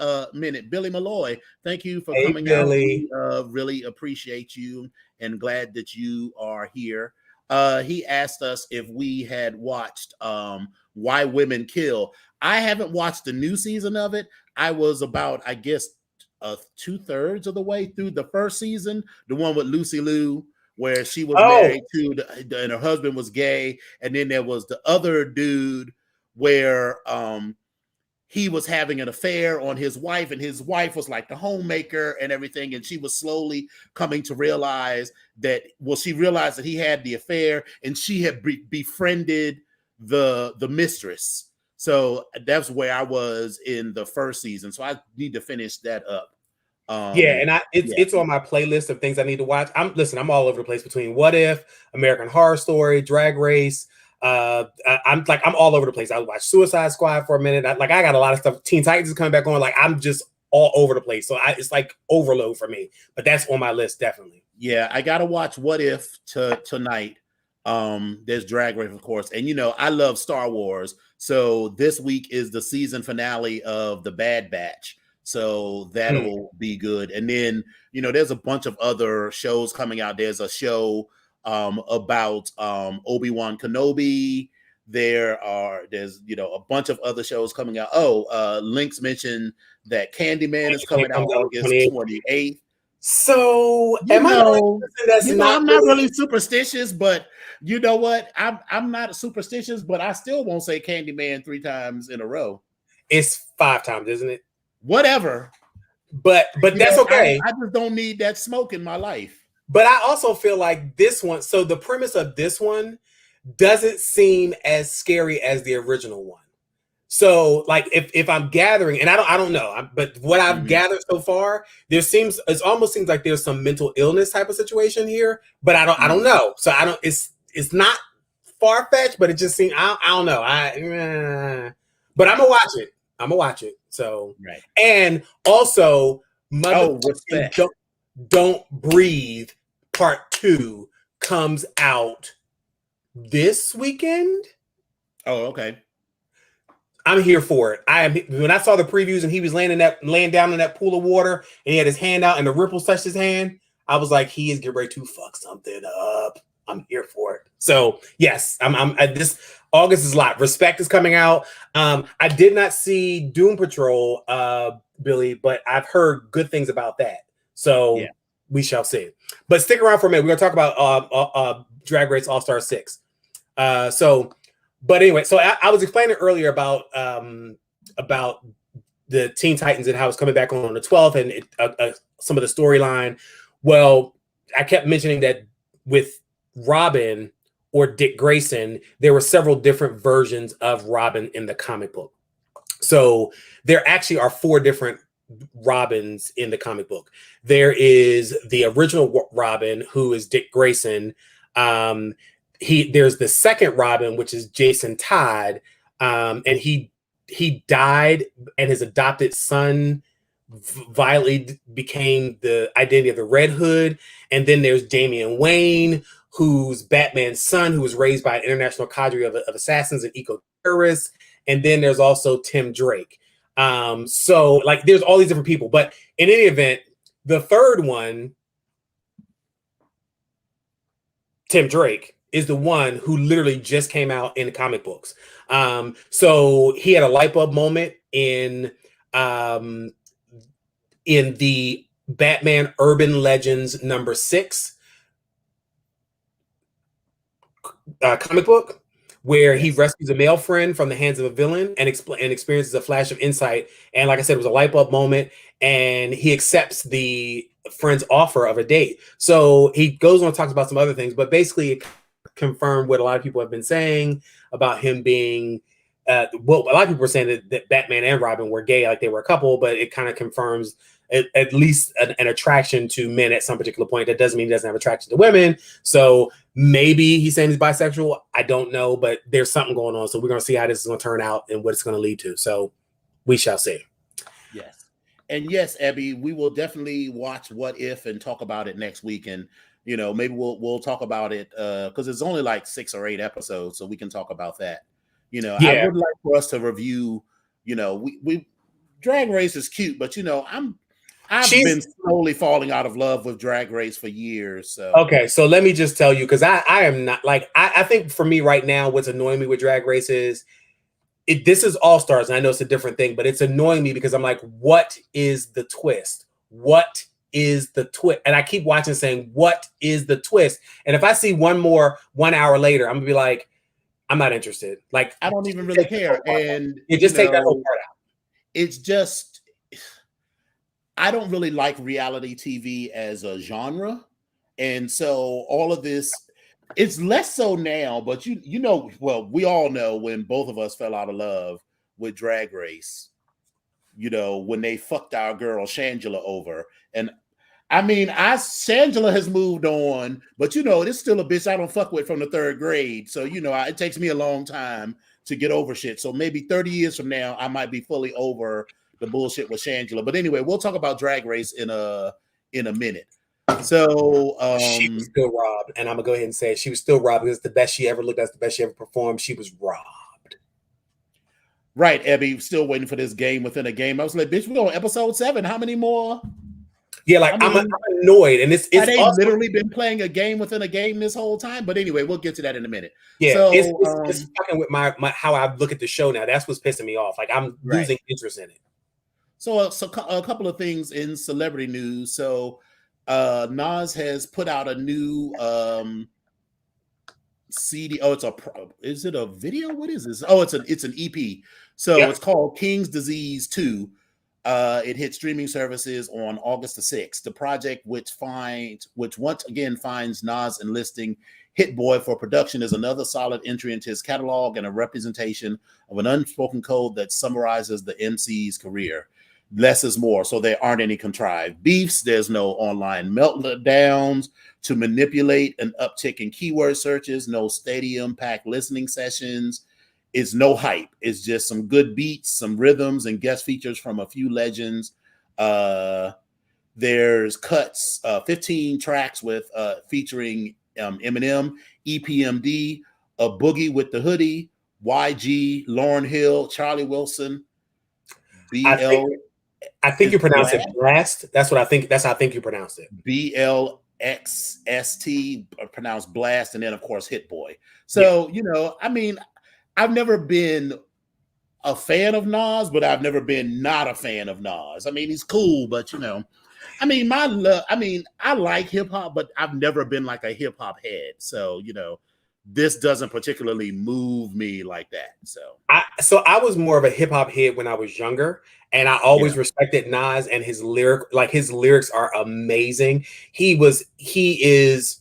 Billy Malloy. Thank you for coming out. We really appreciate you and glad that you are here. He asked us if we had watched Why Women Kill. I haven't watched the new season of it. I was about, I guess, 2/3 of the way through the first season, the one with Lucy Liu, where she was married to, and her husband was gay. And then there was the other dude where he was having an affair on his wife, and his wife was like the homemaker and everything. And she was slowly coming to realize that, she realized that he had the affair, and she had befriended the mistress. So that's where I was in the first season. So I need to finish that up. It's on my playlist of things I need to watch. I'm all over the place between What If, American Horror Story, Drag Race. I'm all over the place. I watched Suicide Squad for a minute. I got a lot of stuff. Teen Titans is coming back on. Like, I'm just all over the place. So it's like overload for me. But that's on my list definitely. Yeah, I gotta watch What If tonight. There's Drag Race, of course, and I love Star Wars. So this week is the season finale of The Bad Batch. So that'll be good. And then, there's a bunch of other shows coming out. There's a show about Obi-Wan Kenobi. There's a bunch of other shows coming out. Links mentioned that Candyman is coming out August 28th. So I'm not really superstitious, but you know what? I'm not superstitious, but I still won't say Candyman 3 times in a row. It's 5 times, isn't it? Whatever. But that's okay. I just don't need that smoke in my life. But I also feel like this one, so the premise of this one doesn't seem as scary as the original one. So like if I'm gathering, and I don't know, but what I've gathered so far, it almost seems like there's some mental illness type of situation here, but I don't know. So it's not far-fetched, but it just seems, I don't know. But I'm gonna watch it. So, right. And also, Don't Breathe Part 2 comes out this weekend. Oh, okay. I'm here for it. When I saw the previews and he was laying down in that pool of water and he had his hand out and the ripples touched his hand, I was like, he is getting ready to fuck something up. I'm here for it. So yes, this August is a lot. Respect is coming out. I did not see Doom Patrol, Billy, but I've heard good things about that. So we shall see. But stick around for a minute. We're gonna talk about Drag Race All Star 6. But anyway, so I was explaining earlier about the Teen Titans and how it's coming back on the 12th and some of the storyline. Well, I kept mentioning that with Robin or Dick Grayson, there were several different versions of Robin in the comic book. So there actually are 4 different Robins in the comic book. There is the original Robin, who is Dick Grayson. There's the second Robin, which is Jason Todd, and he died, and his adopted son violently became the identity of the Red Hood. And then there's Damian Wayne, who's Batman's son, who was raised by an international cadre of assassins and eco-terrorists. And then there's also Tim Drake. So like there's all these different people, but in any event, the third one, Tim Drake, is the one who literally just came out in the comic books. So he had a light bulb moment in the Batman Urban Legends #6 comic book, where he rescues a male friend from the hands of a villain and experiences a flash of insight. And like I said, it was a light bulb moment, and he accepts the friend's offer of a date. So he goes on and talks about some other things, but basically it confirmed what a lot of people have been saying about him being a lot of people were saying that Batman and Robin were gay, like they were a couple, but it kind of confirms at least an attraction to men at some particular point. That doesn't mean he doesn't have attraction to women. So maybe he's saying he's bisexual. I don't know, but there's something going on. So we're going to see how this is going to turn out and what it's going to lead to. So we shall see. Yes. And yes, Abby, we will definitely watch What If and talk about it next week. And, maybe we'll talk about it because it's only like 6 or 8 episodes. So we can talk about that. I would like for us to review, we Drag Race is cute, but I've been slowly falling out of love with Drag Race for years. So okay, so let me just tell you, because I am not like I think for me right now, what's annoying me with Drag Race is this is All Stars, and I know it's a different thing, but it's annoying me because I'm like, what is the twist? What is the twist? And I keep watching saying, what is the twist? And if I see one more 1 hour later, I'm gonna be like, I'm not interested. Like I don't even really care. And you just take that whole part out. It's just I don't really like reality TV as a genre. And so all of this, it's less so now, but we all know when both of us fell out of love with Drag Race, when they fucked our girl Shangela over. And I mean, Shangela has moved on, but it's still a bitch I don't fuck with from the 3rd grade. So, it takes me a long time to get over shit. So maybe 30 years from now, I might be fully over the bullshit with Shangela. But anyway, we'll talk about Drag Race in a minute. So she was still robbed, and I'm gonna go ahead and say she was still robbed because it's the best she ever looked. That's the best she ever performed. She was robbed. Right, Abby, still waiting for this game within a game. I was like, bitch, we're on episode 7. How many more? Yeah, like I mean, I'm annoyed, and it's they also, literally been playing a game within a game this whole time. But anyway, we'll get to that in a minute. yeah, So, it's fucking with my how I look at the show now. That's what's pissing me off. Like I'm losing interest in it. So a couple of things in celebrity news. So Nas has put out a new CD. Oh, is it a video? What is this? Oh, it's an EP. So It's called King's Disease 2. It hit streaming services on August the 6th. The project, which once again finds Nas enlisting Hit Boy for production, is another solid entry into his catalog and a representation of an unspoken code that summarizes the MC's career. Less is more, so there aren't any contrived beefs. There's no online meltdowns to manipulate an uptick in keyword searches, no stadium-packed listening sessions. It's no hype. It's just some good beats, some rhythms, and guest features from a few legends. There's cuts, 15 tracks with featuring Eminem, EPMD, A Boogie with the Hoodie, YG, Lauryn Hill, Charlie Wilson, BL. I think you pronounce it Blast. That's what I think. That's how I think you pronounce it. BLXST, pronounced Blast, and then of course Hit Boy. So I mean, I've never been a fan of Nas, but I've never been not a fan of Nas. I mean, he's cool, but I mean, I like hip hop, but I've never been like a hip hop head. So this doesn't particularly move me like that. So I was more of a hip hop head when I was younger, and I always respected Nas and his lyrics are amazing. He is.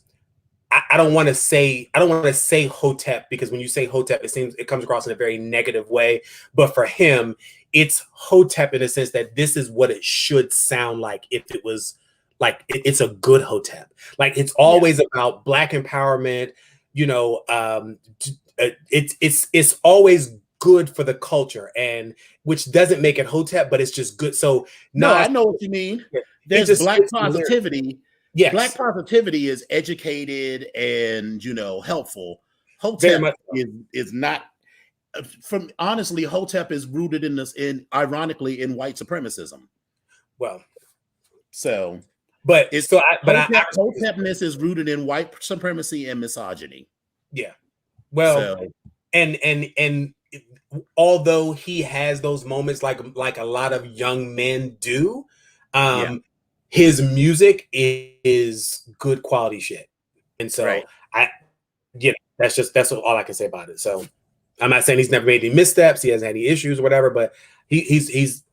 I don't want to say Hotep, because when you say Hotep, it comes across in a very negative way. But for him, it's Hotep in the sense that this is what it should sound like if it was like it's a good Hotep. Like it's always about Black empowerment. It's always good for the culture, and which doesn't make it Hotep, but it's just good. So I know what you mean. There's Black positivity. Yes. Black positivity is educated and helpful. Hotep is not. Honestly, Hotep is rooted ironically in white supremacism. Well, so. But Hotepness is rooted in white supremacy and misogyny. Yeah. Well, and although he has those moments like a lot of young men do, his music is good quality shit. And so that's all I can say about it. So I'm not saying he's never made any missteps, he hasn't had any issues or whatever, but he's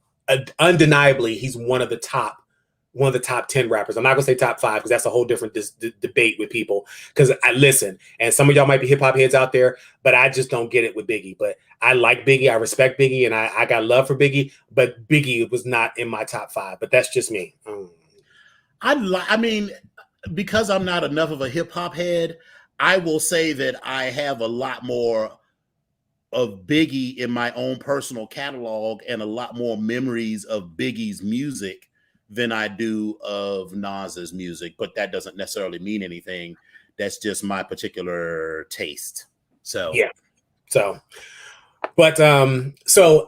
undeniably he's one of the top 10 rappers. I'm not gonna say top 5 because that's a whole different debate with people. Because I listen, and some of y'all might be hip hop heads out there, but I just don't get it with Biggie. But I like Biggie, I respect Biggie, and I got love for Biggie. But Biggie was not in my top 5. But that's just me. I mean, because I'm not enough of a hip hop head, I will say that I have a lot more of Biggie in my own personal catalog and a lot more memories of Biggie's music than I do of Nas's music, but that doesn't necessarily mean anything. That's just my particular taste. So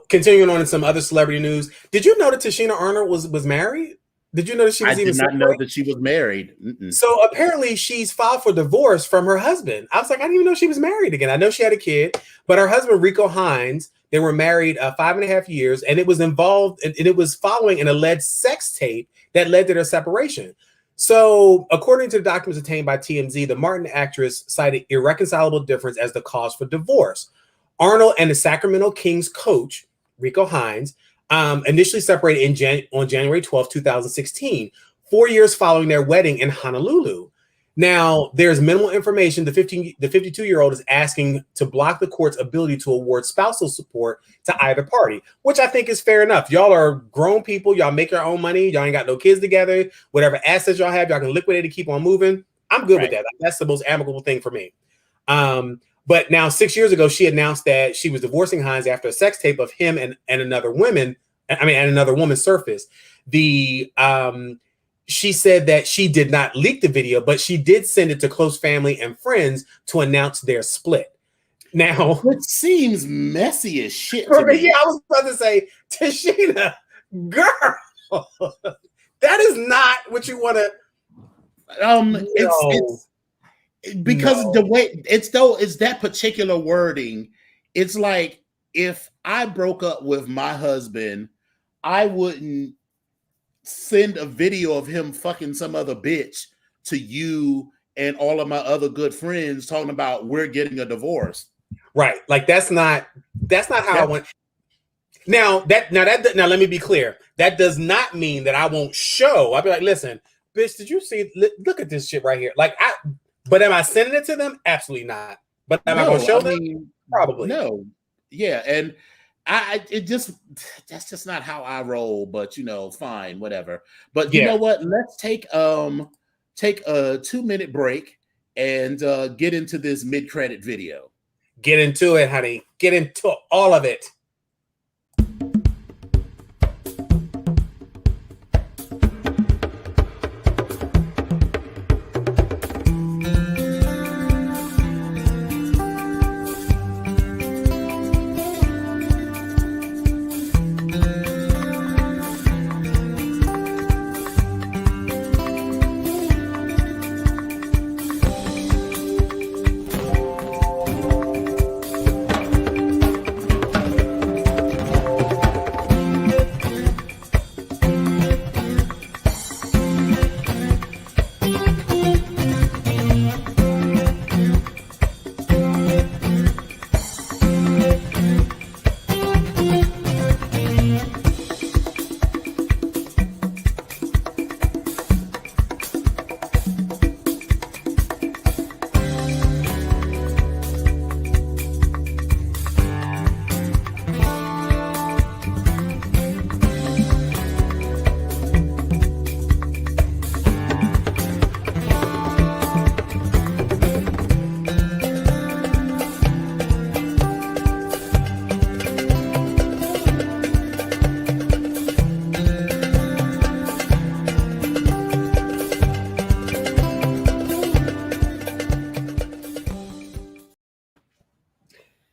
continuing on in some other celebrity news, did you know that Tashina Arnold was married? Did you know that she was I did not know that she was married. Mm-mm. So apparently she's filed for divorce from her husband. I was like, I didn't even know she was married again. I know she had a kid, but her husband, Rico Hines, they were married 5.5 years, and it was following an alleged sex tape that led to their separation. So according to the documents obtained by TMZ, the Martin actress cited irreconcilable difference as the cause for divorce. Arnold and the Sacramento Kings coach, Rico Hines, initially separated on January 12, 2016, 4 years following their wedding in Honolulu. Now, there's minimal information. The 52-year-old is asking to block the court's ability to award spousal support to either party, which I think is fair enough. Y'all are grown people. Y'all make your own money. Y'all ain't got no kids together. Whatever assets y'all have, y'all can liquidate and keep on moving. I'm good with that. That's the most amicable thing for me. But now 6 years ago, she announced that she was divorcing Hines after a sex tape of him and another woman surfaced. She said that she did not leak the video, but she did send it to close family and friends to announce their split. Now, it seems messy as shit to for me, me. yeah, I was about to say, Tashina, girl, that is not what you want to. It's because the way it's that particular wording. It's like if I broke up with my husband, I wouldn't send a video of him fucking some other bitch to you and all of my other good friends talking about we're getting a divorce. Right. Like that's not how I want. Now let me be clear. That does not mean that I won't show. I'll be like, listen, bitch, did you see? Look at this shit right here. But am I sending it to them? Absolutely not. But am I going to show them? Probably. No. Yeah, and that's just not how I roll. But fine, whatever. But you know what? Let's take a 2-minute break and get into this mid-credit video. Get into it, honey. Get into all of it.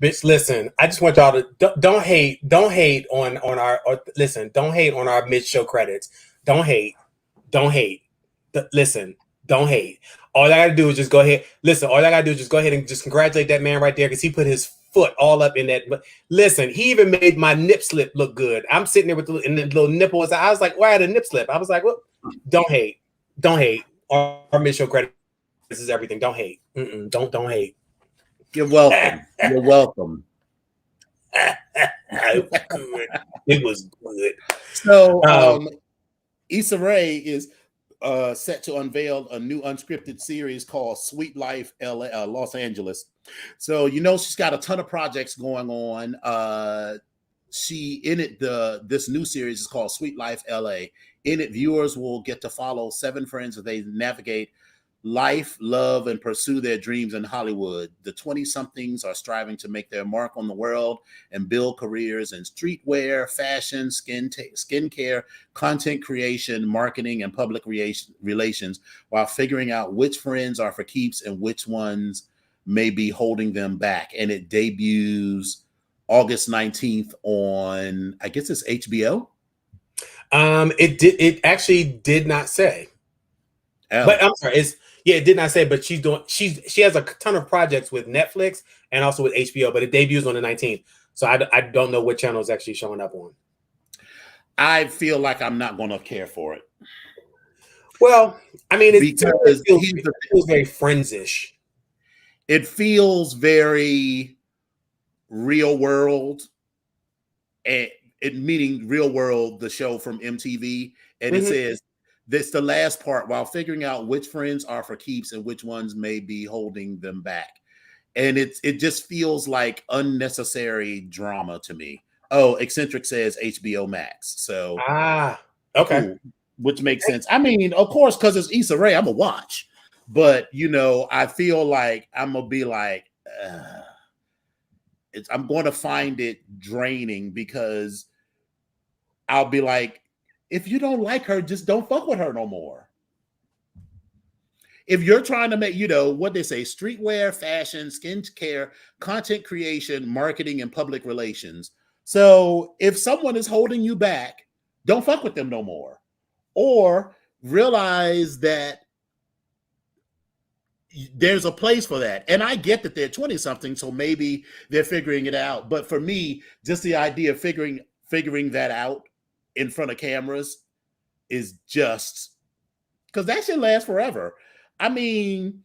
Bitch, listen. I just want y'all to don't hate on our don't hate on our mid-show credits. Don't hate. Listen, don't hate. All I gotta do is just go ahead. Listen, all I gotta do is just go ahead and just congratulate that man right there because he put his foot all up in that. But listen, he even made my nip slip look good. I'm sitting there with the little nipple. I was like, why had a nip slip? I was like, well, don't hate. Our mid-show credits is everything. Don't hate. Don't hate. You're welcome. You're welcome. It was good. So, Issa Rae is set to unveil a new unscripted series called Sweet Life Los Angeles. So she's got a ton of projects going on. This new series is called Sweet Life LA. In it, viewers will get to follow 7 friends as they navigate life, love, and pursue their dreams in Hollywood. The 20-somethings are striving to make their mark on the world and build careers in streetwear, fashion, skincare, content creation, marketing, and public relations, while figuring out which friends are for keeps and which ones may be holding them back. And it debuts August 19th on, I guess it's HBO. It actually did not say. Oh. But I'm sorry, it did not say, but she has a ton of projects with Netflix and also with HBO, but it debuts on the 19th. So I don't know what channel is actually showing up on. I feel like I'm not going to care for it. It feels very Friends-ish. It feels very Real World, and meaning Real World, the show from MTV, and it says, "This the last part, while figuring out which friends are for keeps and which ones may be holding them back." And it just feels like unnecessary drama to me. Oh, Eccentric says HBO Max. So okay, cool, which makes sense. I mean, of course, because it's Issa Rae, I'm gonna watch. But I feel like I'm gonna be like, I'm going to find it draining because I'll be like, if you don't like her, just don't fuck with her no more. if you're trying to make, what they say, streetwear, fashion, skincare, content creation, marketing, and public relations. So if someone is holding you back, don't fuck with them no more. Or realize that there's a place for that. And I get that they're 20 something, so maybe they're figuring it out. But for me, just the idea of figuring that out in front of cameras is just, because that shit lasts forever. I mean,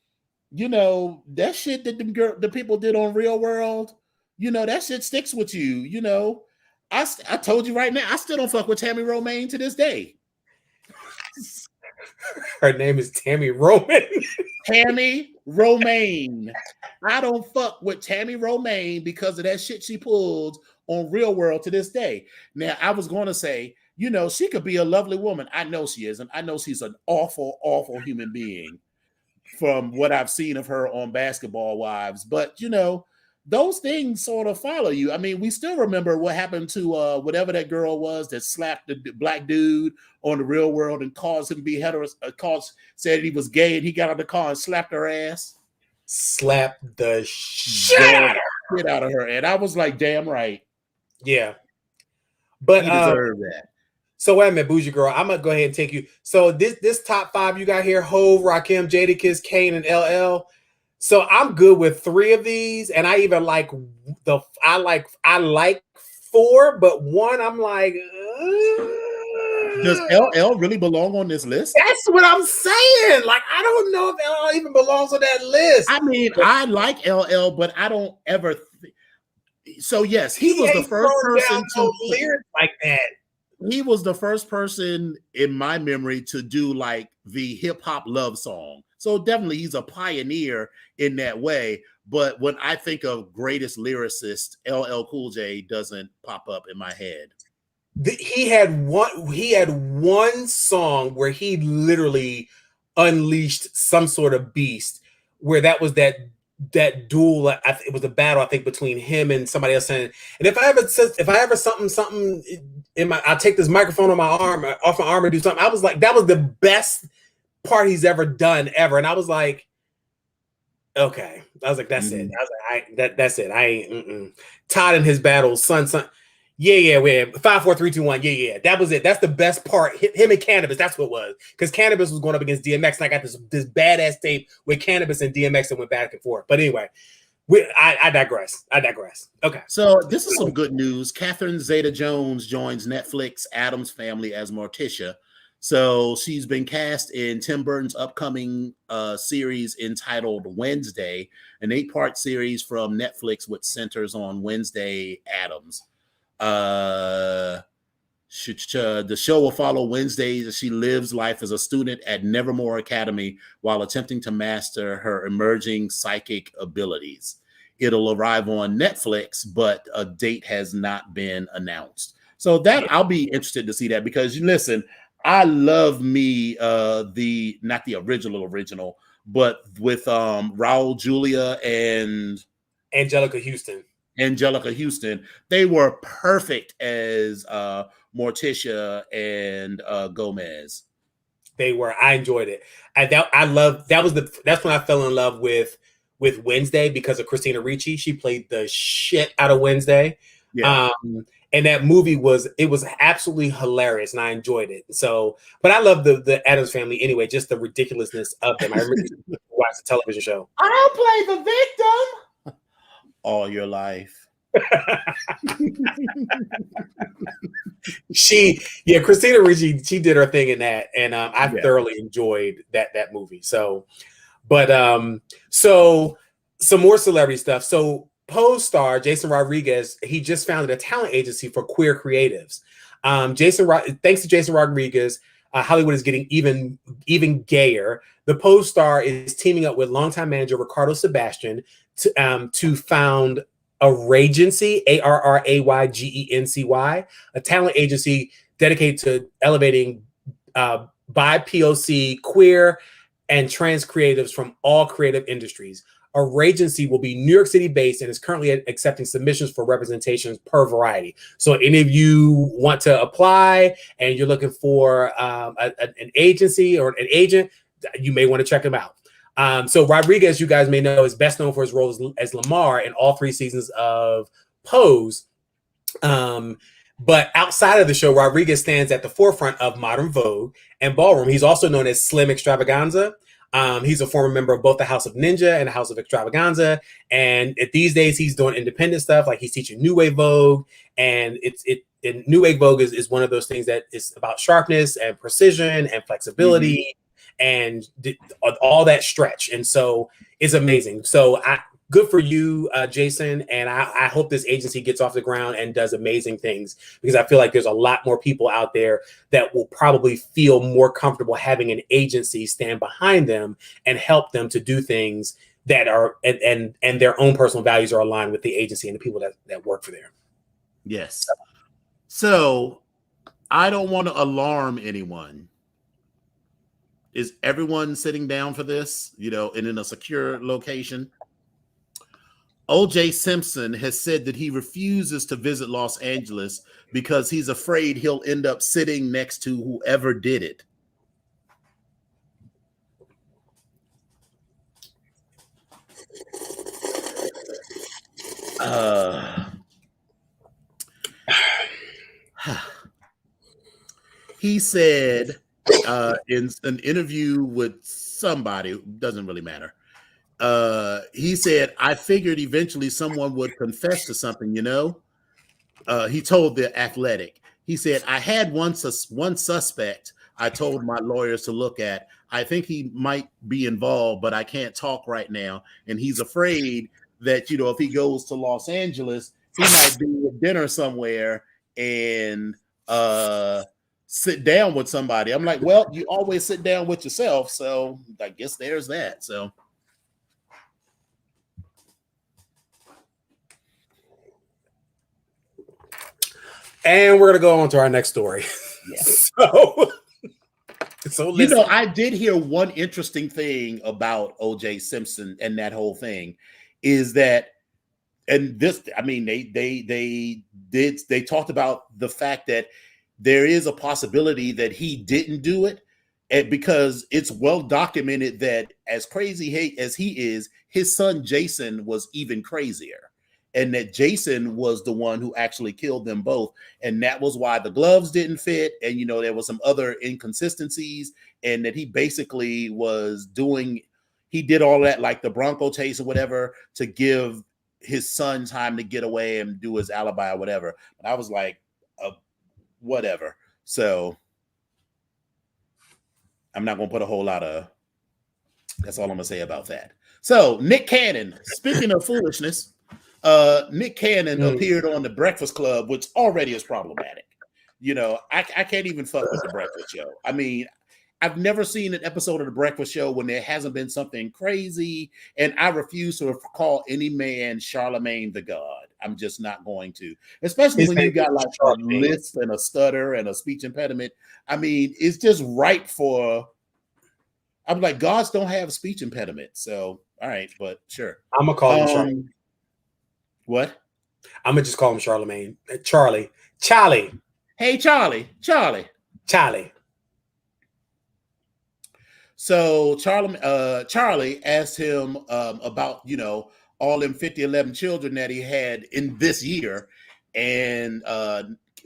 that shit that the people did on Real World, that shit sticks with you. I told you right now, I still don't fuck with Tammy Romaine to this day. Her name is Tammy Romaine. Tammy Romaine. I don't fuck with Tammy Romaine because of that shit she pulled on Real World to this day. Now, I was going to say, she could be a lovely woman. I know she is. And I know she's an awful, awful human being from what I've seen of her on Basketball Wives. But, those things sort of follow you. I mean, we still remember what happened to whatever that girl was that slapped the black dude on the Real World and caused him to be said he was gay, and he got out of the car and slapped her ass. Slapped the shit out of her. And I was like, damn right. Yeah. But he deserved that. So wait a minute, Bougie Girl. I'm gonna go ahead and take you. So this top 5 you got here: Hove, Rakim, Jadakiss, Kane, and LL. So I'm good with 3 of these, and I even like I like 4, but 1 I'm like. Does LL really belong on this list? That's what I'm saying. Like, I don't know if LL even belongs on that list. I mean, I like LL, but I don't ever. So yes, he was the first person to lyrics like that. He was the first person in my memory to do like the hip hop love song. So definitely he's a pioneer in that way. But when I think of greatest lyricist, LL Cool J doesn't pop up in my head. He had one song where he literally unleashed some sort of beast, where that was that duel. It was a battle, I think, between him and somebody else. And if I ever something in my, I'll take this microphone on my arm, off my arm, and do something. I was like, that was the best part he's ever done ever. And I was like, okay. I was like, that's it. I was like, that's it. I ain't. Todd in his battle, son. Yeah. 5, 4, 3, 2, 1. Yeah. That was it. That's the best part. Him and Cannabis. That's what it was. Because Cannabis was going up against DMX, and I got this badass tape with Cannabis and DMX that went back and forth. But anyway, I digress. Okay. So this is some good news. Catherine Zeta-Jones joins Netflix Addams Family as Morticia. So she's been cast in Tim Burton's upcoming series entitled Wednesday, an 8-part series from Netflix which centers on Wednesday Addams. The show will follow Wednesday as she lives life as a student at Nevermore Academy while attempting to master her emerging psychic abilities. It'll arrive on Netflix, but a date has not been announced. So that I'll be interested to see that, because listen, I love me not the original, but with Raul Julia and Angelica Houston. They were perfect as Morticia and Gomez. They were. I enjoyed it. That's when I fell in love with Wednesday, because of Christina Ricci. She played the shit out of Wednesday. Yeah. And that movie was absolutely hilarious, and I enjoyed it. So, but I love the Addams Family anyway, just the ridiculousness of them. I remember watching the television show. I'll play the victim all your life. Christina Ricci, she did her thing in that, and I thoroughly enjoyed that movie. So, but so some more celebrity stuff. So Pose star Jason Rodriguez, he just founded a talent agency for queer creatives. Thanks to Jason Rodriguez, Hollywood is getting even gayer. The Pose star is teaming up with longtime manager Ricardo Sebastian to found Arraygency, ARRAYGENCY, a talent agency dedicated to elevating BIPOC, queer, and trans creatives from all creative industries. Arraygency will be New York City based and is currently accepting submissions for representations per Variety. So any of you want to apply and you're looking for an agency or an agent, you may want to check them out. So Rodriguez, you guys may know, is best known for his role as Lamar in all 3 seasons of Pose. But outside of the show, Rodriguez stands at the forefront of modern Vogue and ballroom. He's also known as Slim Extravaganza. He's a former member of both the House of Ninja and the House of Extravaganza. And these days, he's doing independent stuff. Like he's teaching New Wave Vogue. And New Wave Vogue is one of those things that is about sharpness and precision and flexibility and all that stretch. And so it's amazing. So good for you, Jason. And I hope this agency gets off the ground and does amazing things, because I feel like there's a lot more people out there that will probably feel more comfortable having an agency stand behind them and help them to do things that are and their own personal values are aligned with the agency and the people that work for them. Yes. So I don't want to alarm anyone. Is everyone sitting down for this, and in a secure location? O.J. Simpson has said that he refuses to visit Los Angeles because he's afraid he'll end up sitting next to whoever did it. He said in an interview with somebody, doesn't really matter. He said, I figured eventually someone would confess to something, he told The Athletic. He said, I had one suspect I told my lawyers to look at. I think he might be involved, but I can't talk right now. And he's afraid that, if he goes to Los Angeles, he might be at dinner somewhere and sit down with somebody. I'm like, well, you always sit down with yourself. So I guess there's that. So. And we're going to go on to our next story. Yes. So listen. I did hear one interesting thing about O.J. Simpson and that whole thing is that, and this, I mean, they talked about the fact that there is a possibility that he didn't do it, and because it's well documented that as crazy as he is, his son Jason was even crazier. And that Jason was the one who actually killed them both. And that was why the gloves didn't fit. And, there was some other inconsistencies. And that he basically he did all that, like the Bronco chase or whatever, to give his son time to get away and do his alibi or whatever. But I was like, whatever. So I'm not going to put a whole lot of, that's all I'm going to say about that. So Nick Cannon, speaking of foolishness, Nick Cannon appeared on The Breakfast Club, which already is problematic. I can't even fuck with The Breakfast Show. I mean, I've never seen an episode of The Breakfast Show when there hasn't been something crazy, and I refuse to call any man Charlemagne the God. I'm just not going to, especially when you got like a lisp and a stutter and a speech impediment. I mean, it's just right for. I'm like, gods don't have speech impediment, so all right, but sure. I'm gonna call him Charlemagne. What? I'm gonna just call him Charlemagne. Charlie. Hey, Charlie. So Charlie asked him about, all them 11 children that he had in this year. And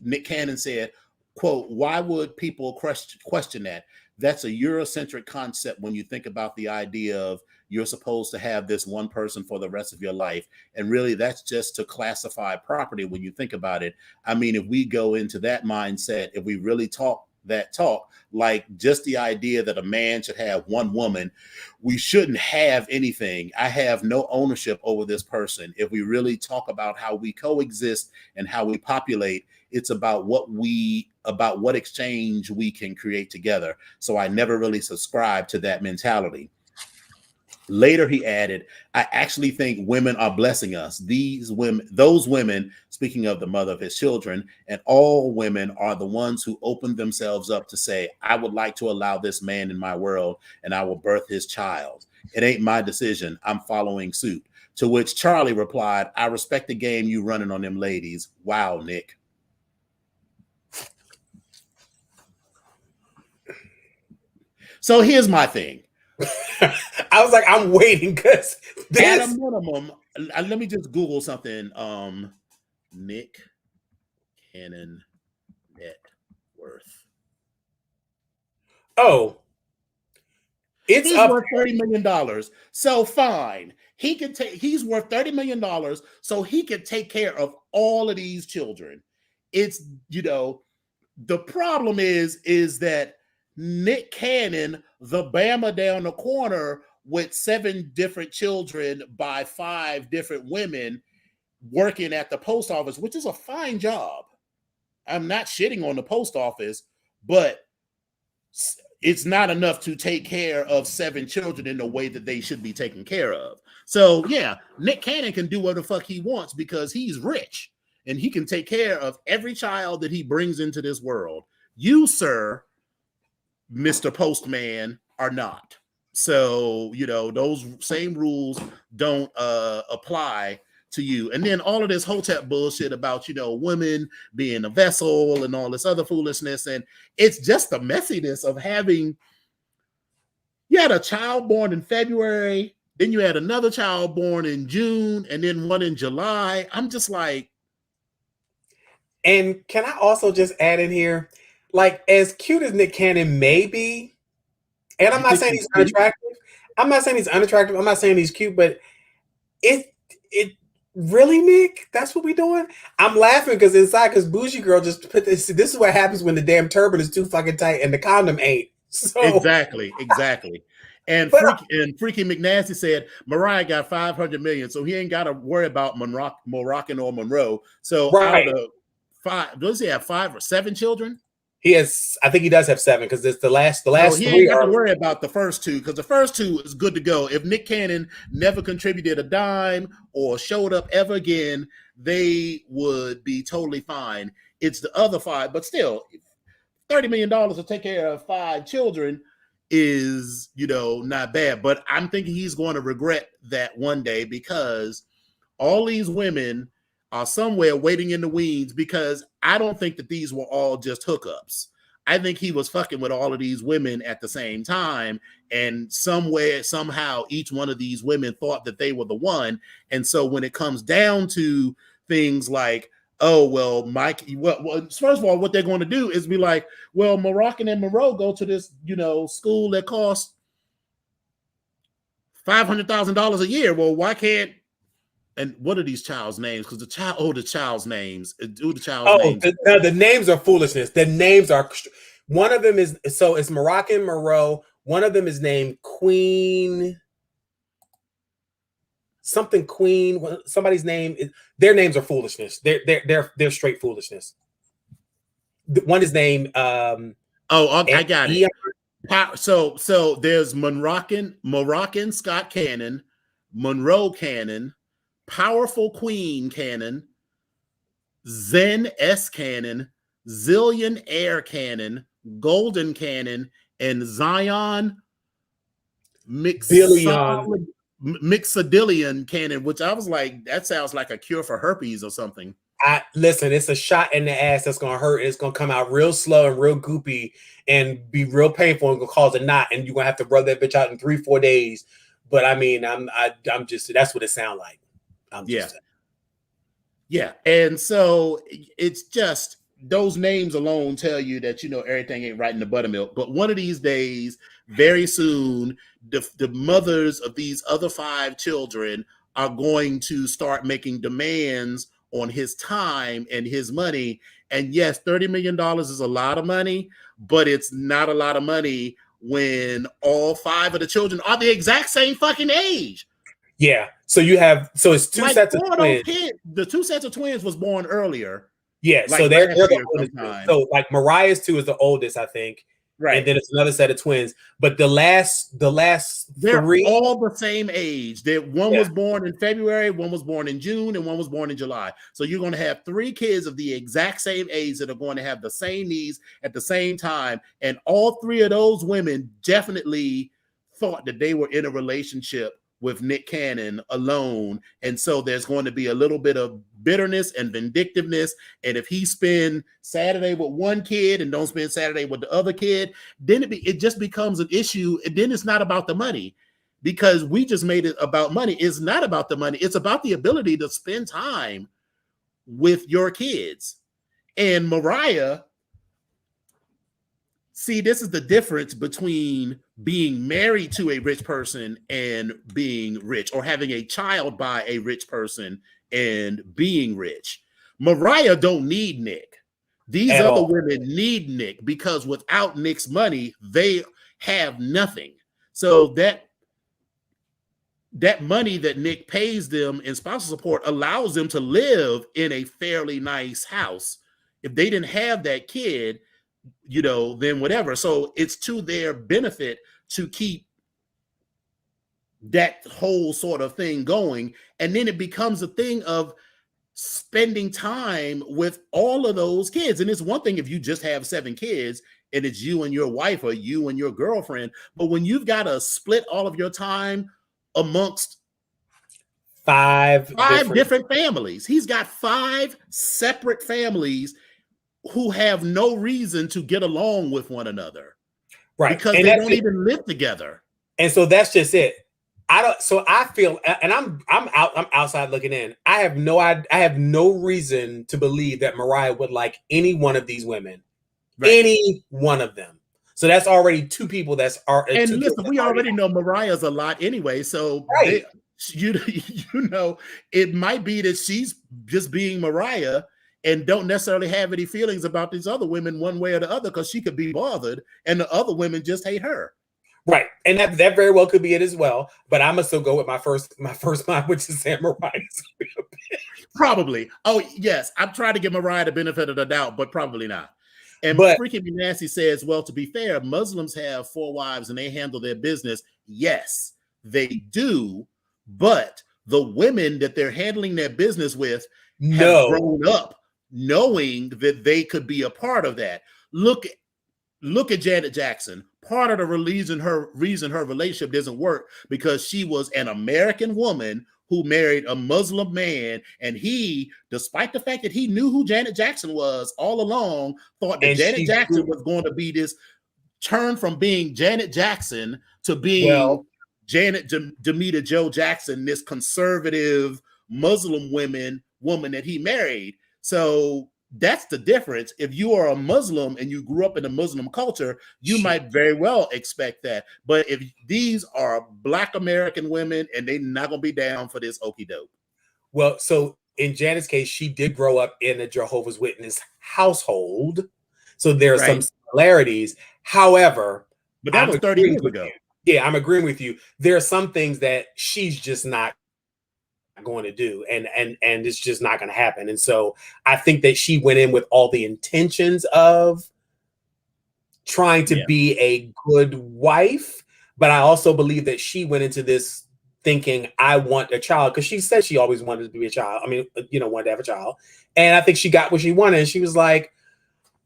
Nick Cannon said, quote, why would people question that? That's a Eurocentric concept when you think about the idea of you're supposed to have this one person for the rest of your life. And really, that's just to classify property when you think about it. I mean, if we go into that mindset, if we really talk that talk, like just the idea that a man should have one woman, we shouldn't have anything. I have no ownership over this person. If we really talk about how we coexist and how we populate, it's about what exchange we can create together. So I never really subscribed to that mentality. Later, he added, I actually think women are blessing us. Those women, speaking of the mother of his children, and all women are the ones who opened themselves up to say, I would like to allow this man in my world and I will birth his child. It ain't my decision. I'm following suit. To which Charlie replied, I respect the game you running on them ladies. Wow, Nick. So here's my thing. I I was like, I'm waiting because at a minimum, let me just Google something. Nick Cannon net worth. Oh, it's He's up. worth $30 million. So fine. He's worth $30 million, so he can take care of all of these children. It's, the problem is that Nick Cannon, the Bama down the corner with 7 different children by 5 different women working at the post office, which is a fine job. I'm not shitting on the post office, but it's not enough to take care of 7 children in the way that they should be taken care of. So yeah, Nick Cannon can do what the fuck he wants because he's rich and he can take care of every child that he brings into this world. You, sir, Mr. Postman, are not. So, those same rules don't apply to you. And then all of this Hotep bullshit about, women being a vessel and all this other foolishness. And it's just the messiness of having, you had a child born in February, then you had another child born in June, and then one in July. I'm just like. And can I also just add in here, like, as cute as Nick Cannon may be, and I'm not saying he's unattractive. I'm not saying he's unattractive. I'm not saying he's cute, but it really, Nick, that's what we doing? I'm laughing because Bougie Girl just put this. This is what happens when the damn turban is too fucking tight and the condom ain't. So Exactly. And Freaky McNasty said Mariah got 500 million, so he ain't got to worry about Moroccan or Monroe. So out of 5, does he have 5 or 7 children? He has, I think he does have 7 because it's the last he 3 ain't got to worry about the first 2 because the first 2 is good to go. If Nick Cannon never contributed a dime or showed up ever again, they would be totally fine. It's the other 5, but still, $30 million to take care of 5 children is, not bad. But I'm thinking he's going to regret that one day because all these women are somewhere waiting in the wings because I don't think that these were all just hookups. I think he was fucking with all of these women at the same time. And somewhere, somehow, each one of these women thought that they were the one. And so when it comes down to things like, oh, well, Mike, well, first of all, what they're going to do is be like, well, Moroccan and Monroe go to this, school that costs $500,000 a year. Well, why can't, and what are these child's names? Because the child's names. Names. The names are foolishness. The names are, one of them is, so it's Moroccan Monroe. One of them is named Queen. Something Queen. Somebody's name. Their names are foolishness. They're straight foolishness. One is named. I got it. So there's Moroccan Scott Cannon, Monroe Cannon, Powerful Queen Cannon, Zen S Cannon, Zillion Air Cannon, Golden Cannon, and Zion Mixodylian Cannon, which I was like, that sounds like a cure for herpes or something. Listen, it's a shot in the ass that's gonna hurt. It's gonna come out real slow and real goopy and be real painful and gonna cause a knot, and you're gonna have to rub that bitch out in 3-4 days. But I mean, I'm just, that's what it sounds like. Yeah. And so it's just, those names alone tell you that, everything ain't right in the buttermilk. But one of these days, very soon, the mothers of these other 5 children are going to start making demands on his time and his money. And yes, $30 million is a lot of money, but it's not a lot of money when all 5 of the children are the exact same fucking age. Yeah. So it's 2 sets of twins. The 2 sets of twins was born earlier. Yeah. So they're the oldest. So like Mariah's 2 is the oldest, I think. Right. And then it's another set of twins. But the last they're 3 all the same age. One was born in February, one was born in June, and one was born in July. So you're going to have 3 kids of the exact same age that are going to have the same needs at the same time. And all 3 of those women definitely thought that they were in a relationship with Nick Cannon alone. And so there's going to be a little bit of bitterness and vindictiveness. And if he spend Saturday with one kid and don't spend Saturday with the other kid, then it just becomes an issue. And then it's not about the money. because we just made it about money. It's not about the money. It's about the ability to spend time with your kids. And Mariah, see, this is the difference between being married to a rich person and being rich, or having a child by a rich person and being rich. Mariah don't need Nick. These At other all. women need Nick, because without Nick's money, they have nothing. So that money that Nick pays them in spousal support allows them to live in a fairly nice house. If they didn't have that kid, then whatever. So it's to their benefit to keep that whole sort of thing going. And then it becomes a thing of spending time with all of those kids. And it's one thing if you just have 7 kids and it's you and your wife, or you and your girlfriend, but when you've got to split all of your time amongst five different families. He's got 5 separate families who have no reason to get along with one another. Right. Because they don't even live together. And so that's just it. I feel, and I'm outside looking in. I have no reason to believe that Mariah would like any one of these women. Right. Any one of them. So that's already 2 people and listen, we already know Mariah's a lot anyway. So right. It might be that she's just being Mariah and don't necessarily have any feelings about these other women one way or the other, because she could be bothered and the other women just hate her. Right. And that very well could be it as well. But I'm gonna still go with my first mind, which is Sam Mariah. Probably. Oh, yes. I'm trying to give Mariah the benefit of the doubt, but probably not. And Freaking Me Nasty says, well, to be fair, Muslims have 4 wives and they handle their business. Yes, they do. But the women that they're handling their business with have grown up knowing that they could be a part of that. Look at Janet Jackson. Part of the reason her relationship doesn't work because she was an American woman who married a Muslim man, and he, despite the fact that he knew who Janet Jackson was all along, thought that Janet Jackson was going to be this turn from being Janet Jackson to being Janet Demita Joe Jackson, this conservative Muslim woman that he married. So that's the difference. If you are a Muslim and you grew up in a Muslim culture, you might very well expect that. But if these are Black American women and they're not going to be down for this okie doke. Well, so in Janet's case, she did grow up in a Jehovah's Witness household. So there are some similarities. However, but that was 30 years ago. Yeah, I'm agreeing with you. There are some things that she's just not going to do, and it's just not going to happen. And so I think that she went in with all the intentions of trying to be a good wife, but I also believe that she went into this thinking, I want a child, because she said she always wanted to be a child. I mean, wanted to have a child, and I think she got what she wanted. And she was like,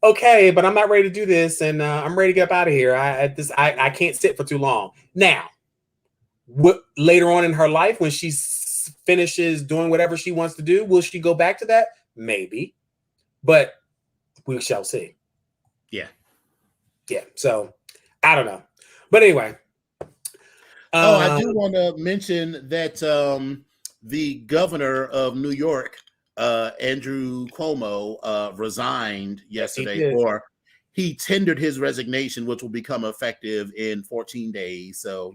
okay, but I'm not ready to do this, and I'm ready to get up out of here. I can't sit for too long. Now, later on in her life, when she finishes doing whatever she wants to do, will she go back to that? Maybe, but we shall see. Yeah. So I don't know, but anyway. I do want to mention that the governor of New York, Andrew Cuomo, resigned yesterday, or he tendered his resignation, which will become effective in 14 days. So,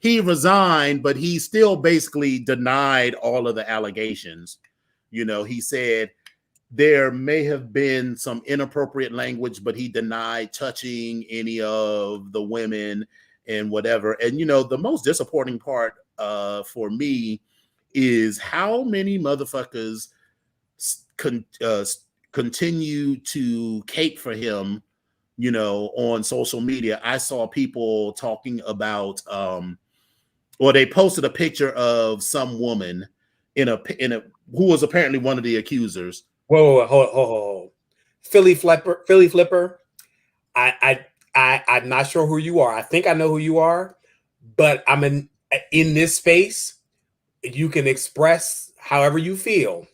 he resigned, but he still basically denied all of the allegations. He said there may have been some inappropriate language, but he denied touching any of the women and whatever. And, the most disappointing part for me is how many motherfuckers continue to cape for him, on social media. I saw people talking about, or they posted a picture of some woman in a who was apparently one of the accusers. Whoa, hold. Philly Flipper. I'm not sure who you are. I think I know who you are, but I'm in this space. You can express however you feel.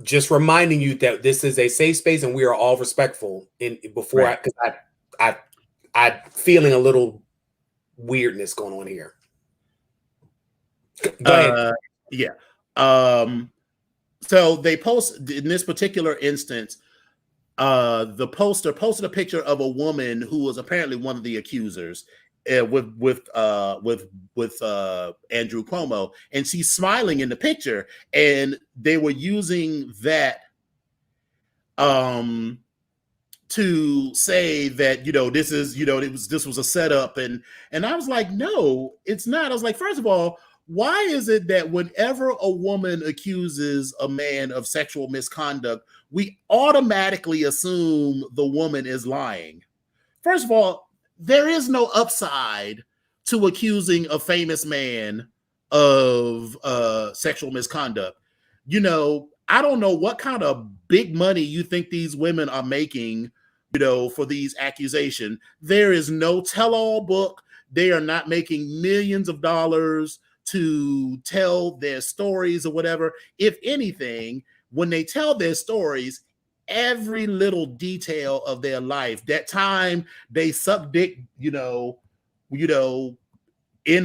Just reminding you that this is a safe space and we are all respectful. I'm feeling a little weirdness going on here. Go ahead. Yeah. So they post in this particular instance, the poster posted a picture of a woman who was apparently one of the accusers with Andrew Cuomo, and she's smiling in the picture, and they were using that to say that, this is, this was a setup, and I was like, no, it's not. I was like, first of all, why is it that whenever a woman accuses a man of sexual misconduct, we automatically assume the woman is lying? First of all, there is no upside to accusing a famous man of sexual misconduct. I don't know what kind of big money you think these women are making, for these accusations. There is no tell-all book. They are not making millions of dollars to tell their stories or whatever. If anything, when they tell their stories, every little detail of their life, that time they sucked dick, in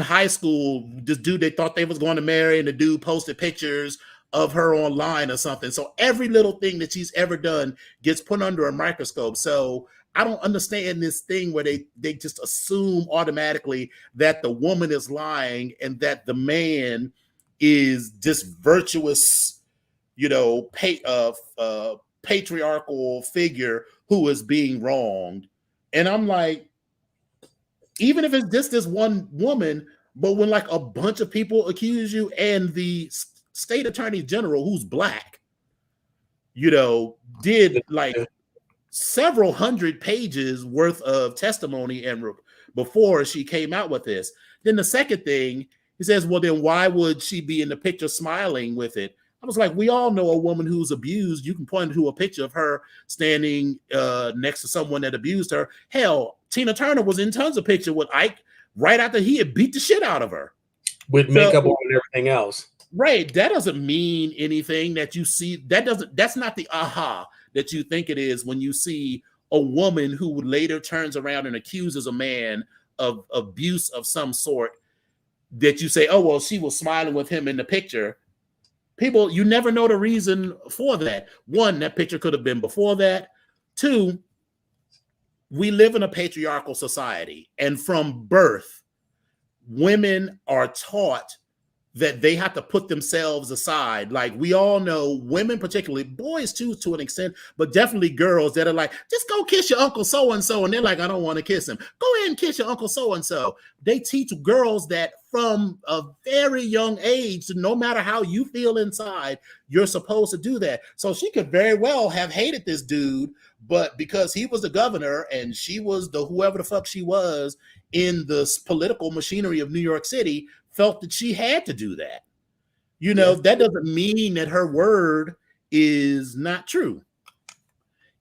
high school, this dude they thought they was going to marry, and the dude posted pictures of her online or something. So every little thing that she's ever done gets put under a microscope. So I don't understand this thing where they just assume automatically that the woman is lying and that the man is this virtuous, patriarchal figure who is being wronged. And I'm like, even if it's just this one woman, but when like a bunch of people accuse you, and the state attorney general, who's black, did like several hundred pages worth of testimony and before she came out with this. Then the second thing, he says, well, then why would she be in the picture smiling with it? I was like, we all know a woman who's abused. You can point to a picture of her standing next to someone that abused her. Hell, Tina Turner was in tons of pictures with Ike right after he had beat the shit out of her. With makeup on and everything else. Right. That doesn't mean anything that you see. That's not the aha that you think it is when you see a woman who later turns around and accuses a man of abuse of some sort, that you say, oh, well, she was smiling with him in the picture. People, you never know the reason for that. One, that picture could have been before that. Two, we live in a patriarchal society, and from birth, women are taught that they have to put themselves aside. Like, we all know, women particularly, boys too to an extent, but definitely girls that are like, just go kiss your uncle so-and-so, and they're like, I don't want to kiss him. Go ahead and kiss your uncle so-and-so. They teach girls that from a very young age, no matter how you feel inside, you're supposed to do that. So she could very well have hated this dude, but because he was the governor and she was the whoever the fuck she was in the political machinery of New York City, felt that she had to do that. That doesn't mean that her word is not true.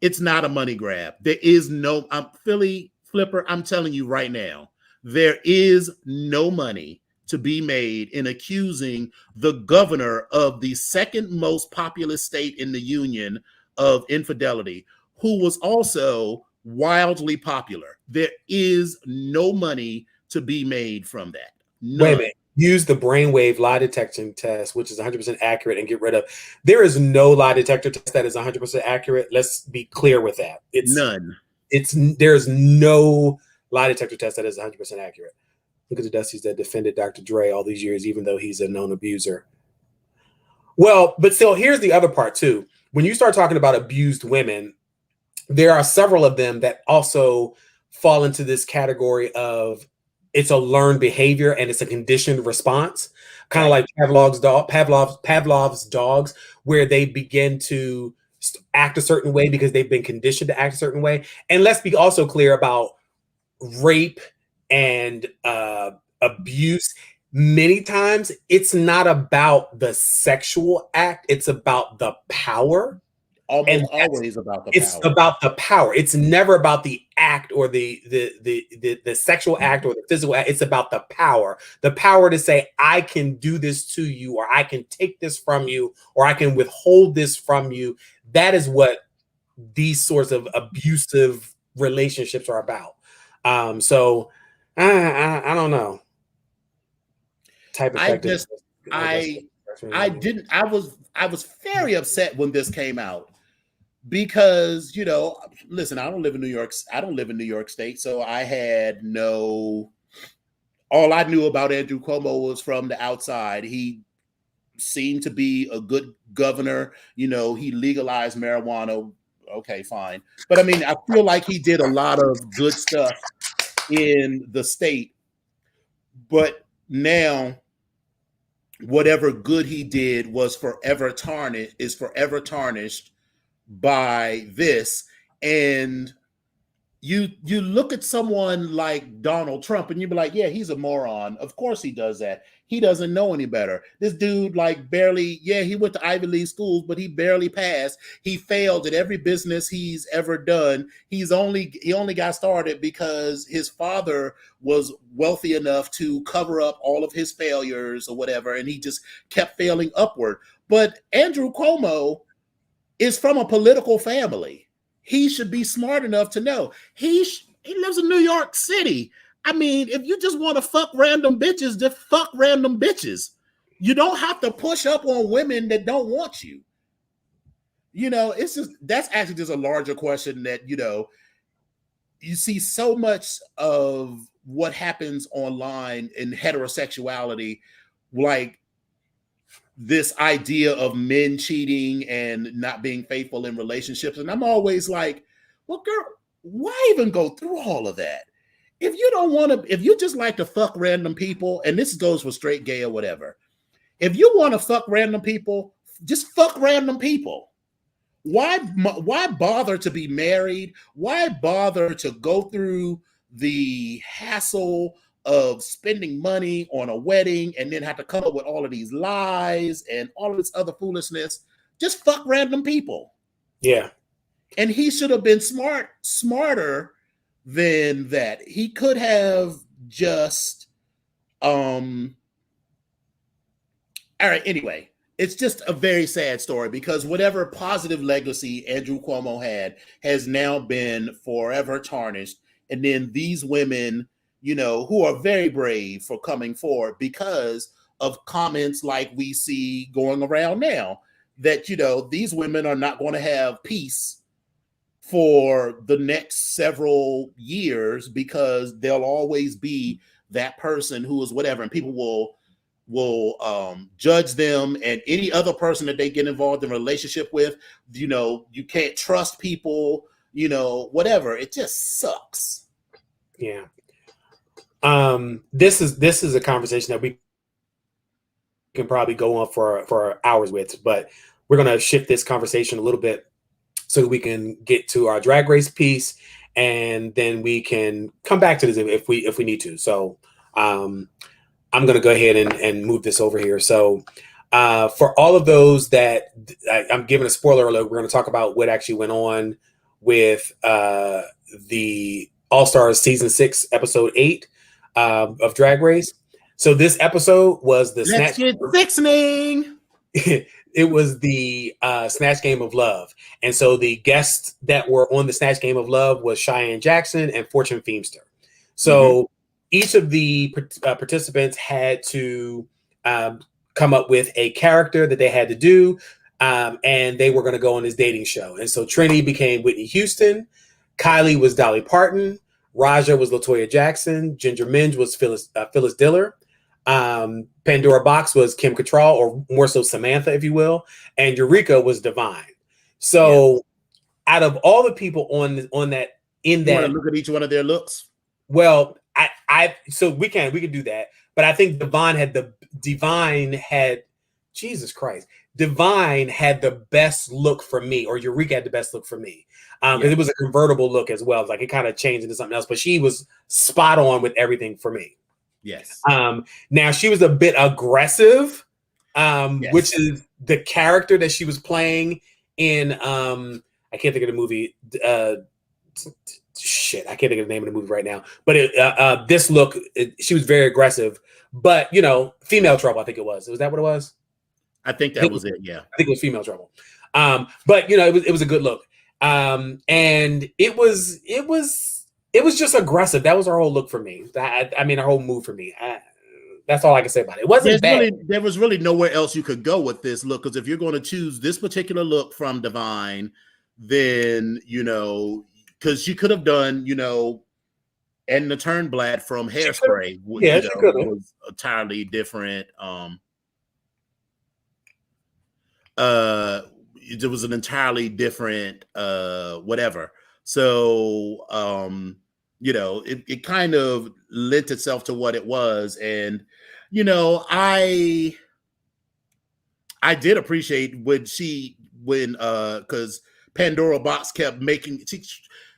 It's not a money grab. There is no, Philly Flipper, I'm telling you right now, there is no money to be made in accusing the governor of the second most populous state in the union of infidelity, who was also wildly popular. There is no money to be made from that. None. Wait a minute. Use the brainwave lie detection test, which is 100% accurate, and get rid of. There is no lie detector test that is 100% accurate. Let's be clear with that. It's none. There's no lie detector test that is 100% accurate. Look at the Dusties that defended Dr. Dre all these years, even though he's a known abuser. Well, but still, here's the other part too. When you start talking about abused women, there are several of them that also fall into this category of it's a learned behavior and it's a conditioned response, kind of like Pavlov's dogs, where they begin to act a certain way because they've been conditioned to act a certain way. And let's be also clear about rape and abuse. Many times it's not about the sexual act, it's about the power. Almost always about the power. It's about the power. It's never about the act or the sexual act or the physical act. It's about the power. The power to say, I can do this to you, or I can take this from you, or I can withhold this from you. That is what these sorts of abusive relationships are about. So I don't know. Type I effective. just I didn't I was very upset when this came out because, you know, listen, I don't live in New York State, so I had no all I knew about Andrew Cuomo was from the outside. He seemed to be a good governor. You know, he legalized marijuana. Okay, fine. But I mean, I feel like he did a lot of good stuff in the state. But now, whatever good he did is forever tarnished by this. And you look at someone like Donald Trump and you be like, yeah, he's a moron. Of course he does that. He doesn't know any better. This dude like barely, yeah, he went to Ivy League schools, but he barely passed. He failed at every business he's ever done. He only got started because his father was wealthy enough to cover up all of his failures or whatever, and he just kept failing upward. But Andrew Cuomo is from a political family. He should be smart enough to know. He lives in New York City. I mean, if you just want to fuck random bitches, just fuck random bitches. You don't have to push up on women that don't want you. You know, it's just that's actually just a larger question that, you know, you see so much of what happens online in heterosexuality, like this idea of men cheating and not being faithful in relationships. And I'm always like, well, girl, why even go through all of that? If you don't want to, if you just like to fuck random people, and this goes for straight, gay, or whatever, if you want to fuck random people, just fuck random people. Why bother to be married? Why bother to go through the hassle of spending money on a wedding and then have to come up with all of these lies and all of this other foolishness? Just fuck random people. Yeah. And he should have been smarter than that. He could have just all right, anyway, it's just a very sad story because whatever positive legacy Andrew Cuomo had has now been forever tarnished. And then these women, you know, who are very brave for coming forward because of comments like we see going around now, that, you know, these women are not going to have peace for the next several years because there'll always be that person who is whatever, and people will judge them, and any other person that they get involved in a relationship with, you know, you can't trust people, you know, whatever. It just sucks. Yeah. This is a conversation that we can probably go on for hours with, but we're going to shift this conversation a little bit so that we can get to our Drag Race piece, and then we can come back to this if we need to. So I'm going to go ahead and move this over here. So for all of those that I'm giving a spoiler alert, we're going to talk about what actually went on with the All-Stars Season 6, Episode 8 of Drag Race. So this episode was the Let's get sixing. It was the Snatch Game of Love. And so the guests that were on the Snatch Game of Love was Cheyenne Jackson and Fortune Feimster. So each of the participants had to come up with a character that they had to do, and they were going to go on this dating show. And so Trini became Whitney Houston, Kylie was Dolly Parton, Raja was LaToya Jackson, Ginger Minge was Phyllis Diller, Pandora Box was Kim Cattrall, or more so Samantha, if you will, and Eureka was Divine. So out of all the people on that, in that, you want to look at each one of their looks? Well, so we can do that, but I think Divine had Jesus Christ. Divine had the best look for me, or Eureka had the best look for me. Because it was a convertible look as well. Like it kind of changed into something else, but she was spot on with everything for me. Yes. Now she was a bit aggressive, which is the character that she was playing in. I can't think of the movie. I can't think of the name of the movie right now. But this look, she was very aggressive. But you know, Female Trouble. I think it was. Was that what it was? I think that was it. Yeah. I think it was Female Trouble. But you know, it was a good look. And it was It was just aggressive. That was her whole look for me. I mean, her whole move for me. That's all I can say about it. It wasn't bad. There was really nowhere else you could go with this look, because if you're going to choose this particular look from Divine, then, you know, because she could have done, you know, Edna Turnblad from Hairspray, yeah, she could have. was entirely different. It was an entirely different whatever. So you know, it kind of lent itself to what it was. And you know, I did appreciate when because Pandora Box kept making,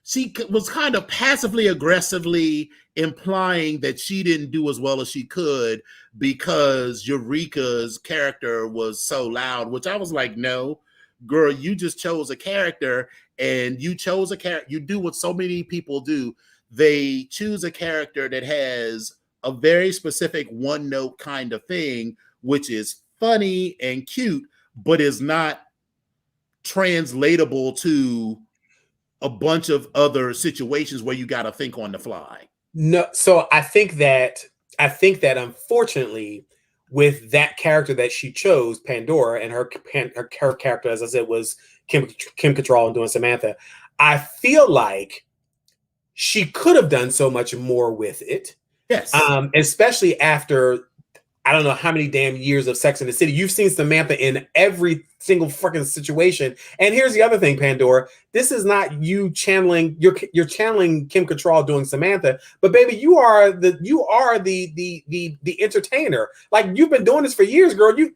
she was kind of passively aggressively implying that she didn't do as well as she could because Eureka's character was so loud, which I was like, no, girl, you just chose a character, and you chose a character. You do what so many people do. They choose a character that has a very specific one note kind of thing, which is funny and cute, but is not translatable to a bunch of other situations where you got to think on the fly. No, so I think that unfortunately, with that character that she chose, Pandora, and her character, as I said, was Kim Cattrall and doing Samantha, I feel like she could have done so much more with it. Yes. Especially after I don't know how many damn years of Sex in the City. You've seen Samantha in every single freaking situation. And here's the other thing, Pandora. This is not you channeling, you're channeling Kim Cattrall doing Samantha, but baby, you are the entertainer. Like, you've been doing this for years, girl. You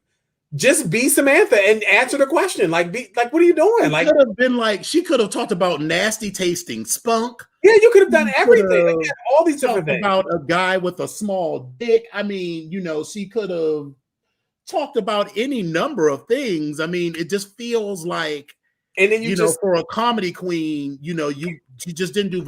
just be Samantha and answer the question. Like, what are you doing? Like, could have been like, she could have talked about nasty tasting spunk. Yeah, you could have done everything. Like, all these different things. About a guy with a small dick. I mean, you know, she could have talked about any number of things. I mean, it just feels like, and then you know, for a comedy queen, you know, she just didn't do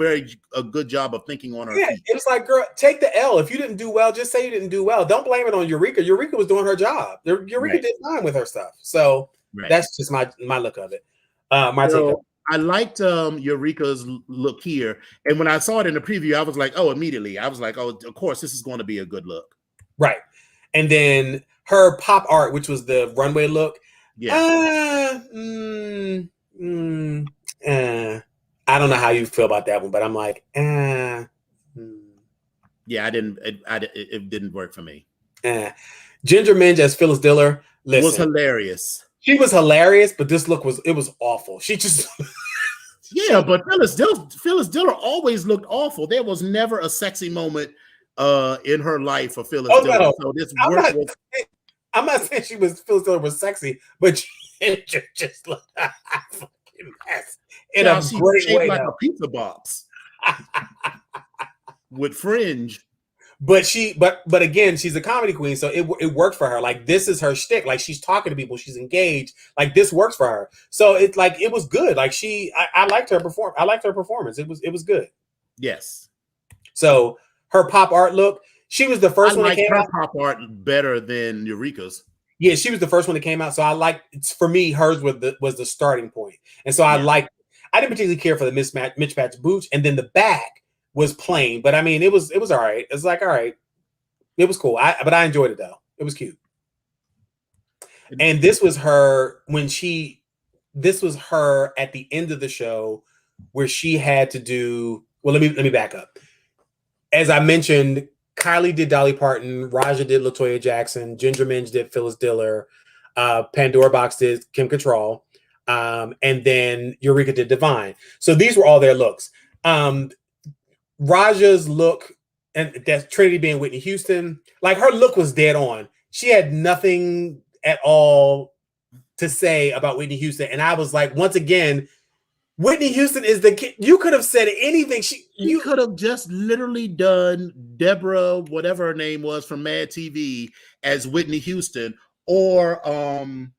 a good job of thinking on her feet. It was like, girl, take the L. If you didn't do well, just say you didn't do well. Don't blame it on Eureka. Eureka was doing her job. Eureka did fine with her stuff. So that's just my look of it. My take of it. I liked Eureka's look here. And when I saw it in the preview, I was like, oh, immediately. I was like, oh, of course, this is going to be a good look. Right. And then her pop art, which was the runway look. Yeah. I don't know how you feel about that one, but I'm like, Yeah, it didn't work for me. Ginger Minj as Phyllis Diller. Listen, was hilarious. She was hilarious, but this look was awful. She just yeah, but Phyllis Diller always looked awful. There was never a sexy moment in her life for Phyllis Diller. No. So this I'm not saying Phyllis Diller was sexy, but she just looked a fucking mess in a great way. Like a pizza box with fringe. But again, she's a comedy queen, so it worked for her. Like, this is her shtick. Like, she's talking to people, she's engaged. Like, this works for her. So it's like, it was good. Like, I liked her I liked her performance. It was good. Yes. So her pop art look, she was the first one that came out. Pop art better than Eureka's. Yeah, she was the first one that came out. So I liked, for me, hers was the starting point. And so I didn't particularly care for the mismatched boots, and then the back was plain, but I mean, it was all right. It's like, all right, it was cool. But I enjoyed it though. It was cute. And this was her this was her at the end of the show where she had to do. Well, let me back up. As I mentioned, Kylie did Dolly Parton, Raja did LaToya Jackson, Ginger Minj did Phyllis Diller, Pandora Box did Kim Cattrall, and then Eureka did Divine. So these were all their looks. Raja's look, and that's Trinity being Whitney Houston, like, her look was dead on. She had nothing at all to say about Whitney Houston. And I was like, once again, Whitney Houston is the kid. You could have said anything. You could have just literally done Deborah, whatever her name was from Mad TV, as Whitney Houston, or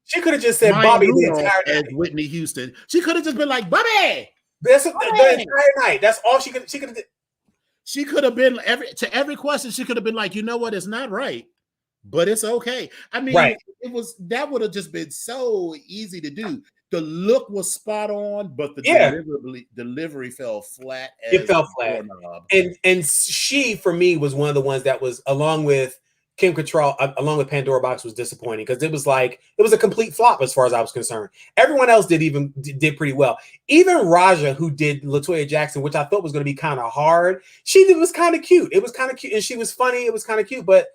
she could have just said Bobby the entire as Whitney Houston. She could have just been like, Bobby. The entire night. That's all she could have. She could have been every question. She could have been like, you know what? It's not right, but it's okay. I mean, that would have just been so easy to do. the look was spot on, but the delivery fell flat as it fell flat. doorknob. And she, for me, was one of the ones that was, along with Kim Cattrall, along with Pandora Box, was disappointing because it was a complete flop as far as I was concerned. Everyone else did pretty well. Even Raja, who did LaToya Jackson, which I thought was going to be kind of hard, it was kind of cute. It was kind of cute, and she was funny. It was kind of cute, but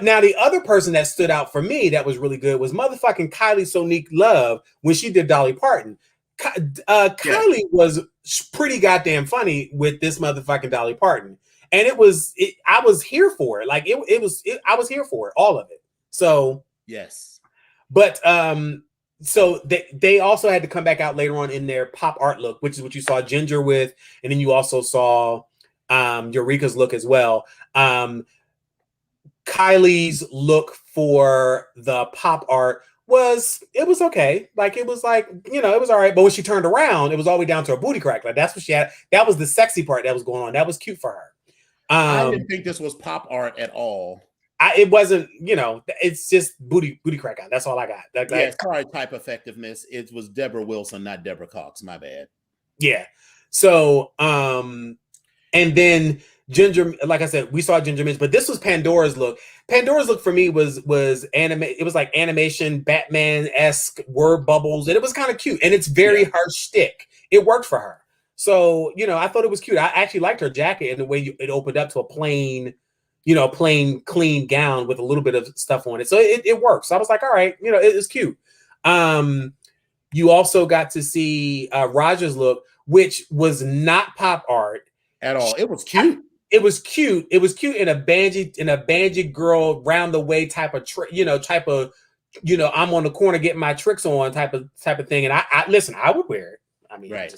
now the other person that stood out for me that was really good was motherfucking Kylie Sonique Love when she did Dolly Parton. Kylie was pretty goddamn funny with this motherfucking Dolly Parton. And I was here for it. Like I was here for it, all of it. So yes. But so they also had to come back out later on in their pop art look, which is what you saw Ginger with, and then you also saw Eureka's look as well. Kylie's look for the pop art was okay. Like it was like, it was all right. But when she turned around, it was all the way down to her booty crack. Like that's what she had. That was the sexy part that was going on. That was cute for her. I didn't think this was pop art at all. It wasn't, it's just booty crack out. That's all I got. Sorry, type effectiveness. It was Deborah Wilson, not Deborah Cox. My bad. Yeah. So, and then Ginger, like I said, we saw Ginger Minch, but this was Pandora's look. Pandora's look for me was anime. It was like animation, Batman-esque word bubbles, and it was kind of cute. And it's very her shtick. It worked for her. So, I thought it was cute. I actually liked her jacket and the way it opened up to a plain, clean gown with a little bit of stuff on it. So it works. So I was like, all right, it's cute. You also got to see Raja's look, which was not pop art at all. It was cute. It was cute. It was cute in a Banji girl round the way type of I'm on the corner getting my tricks on type of thing. And I listen, I would wear it. I mean, right.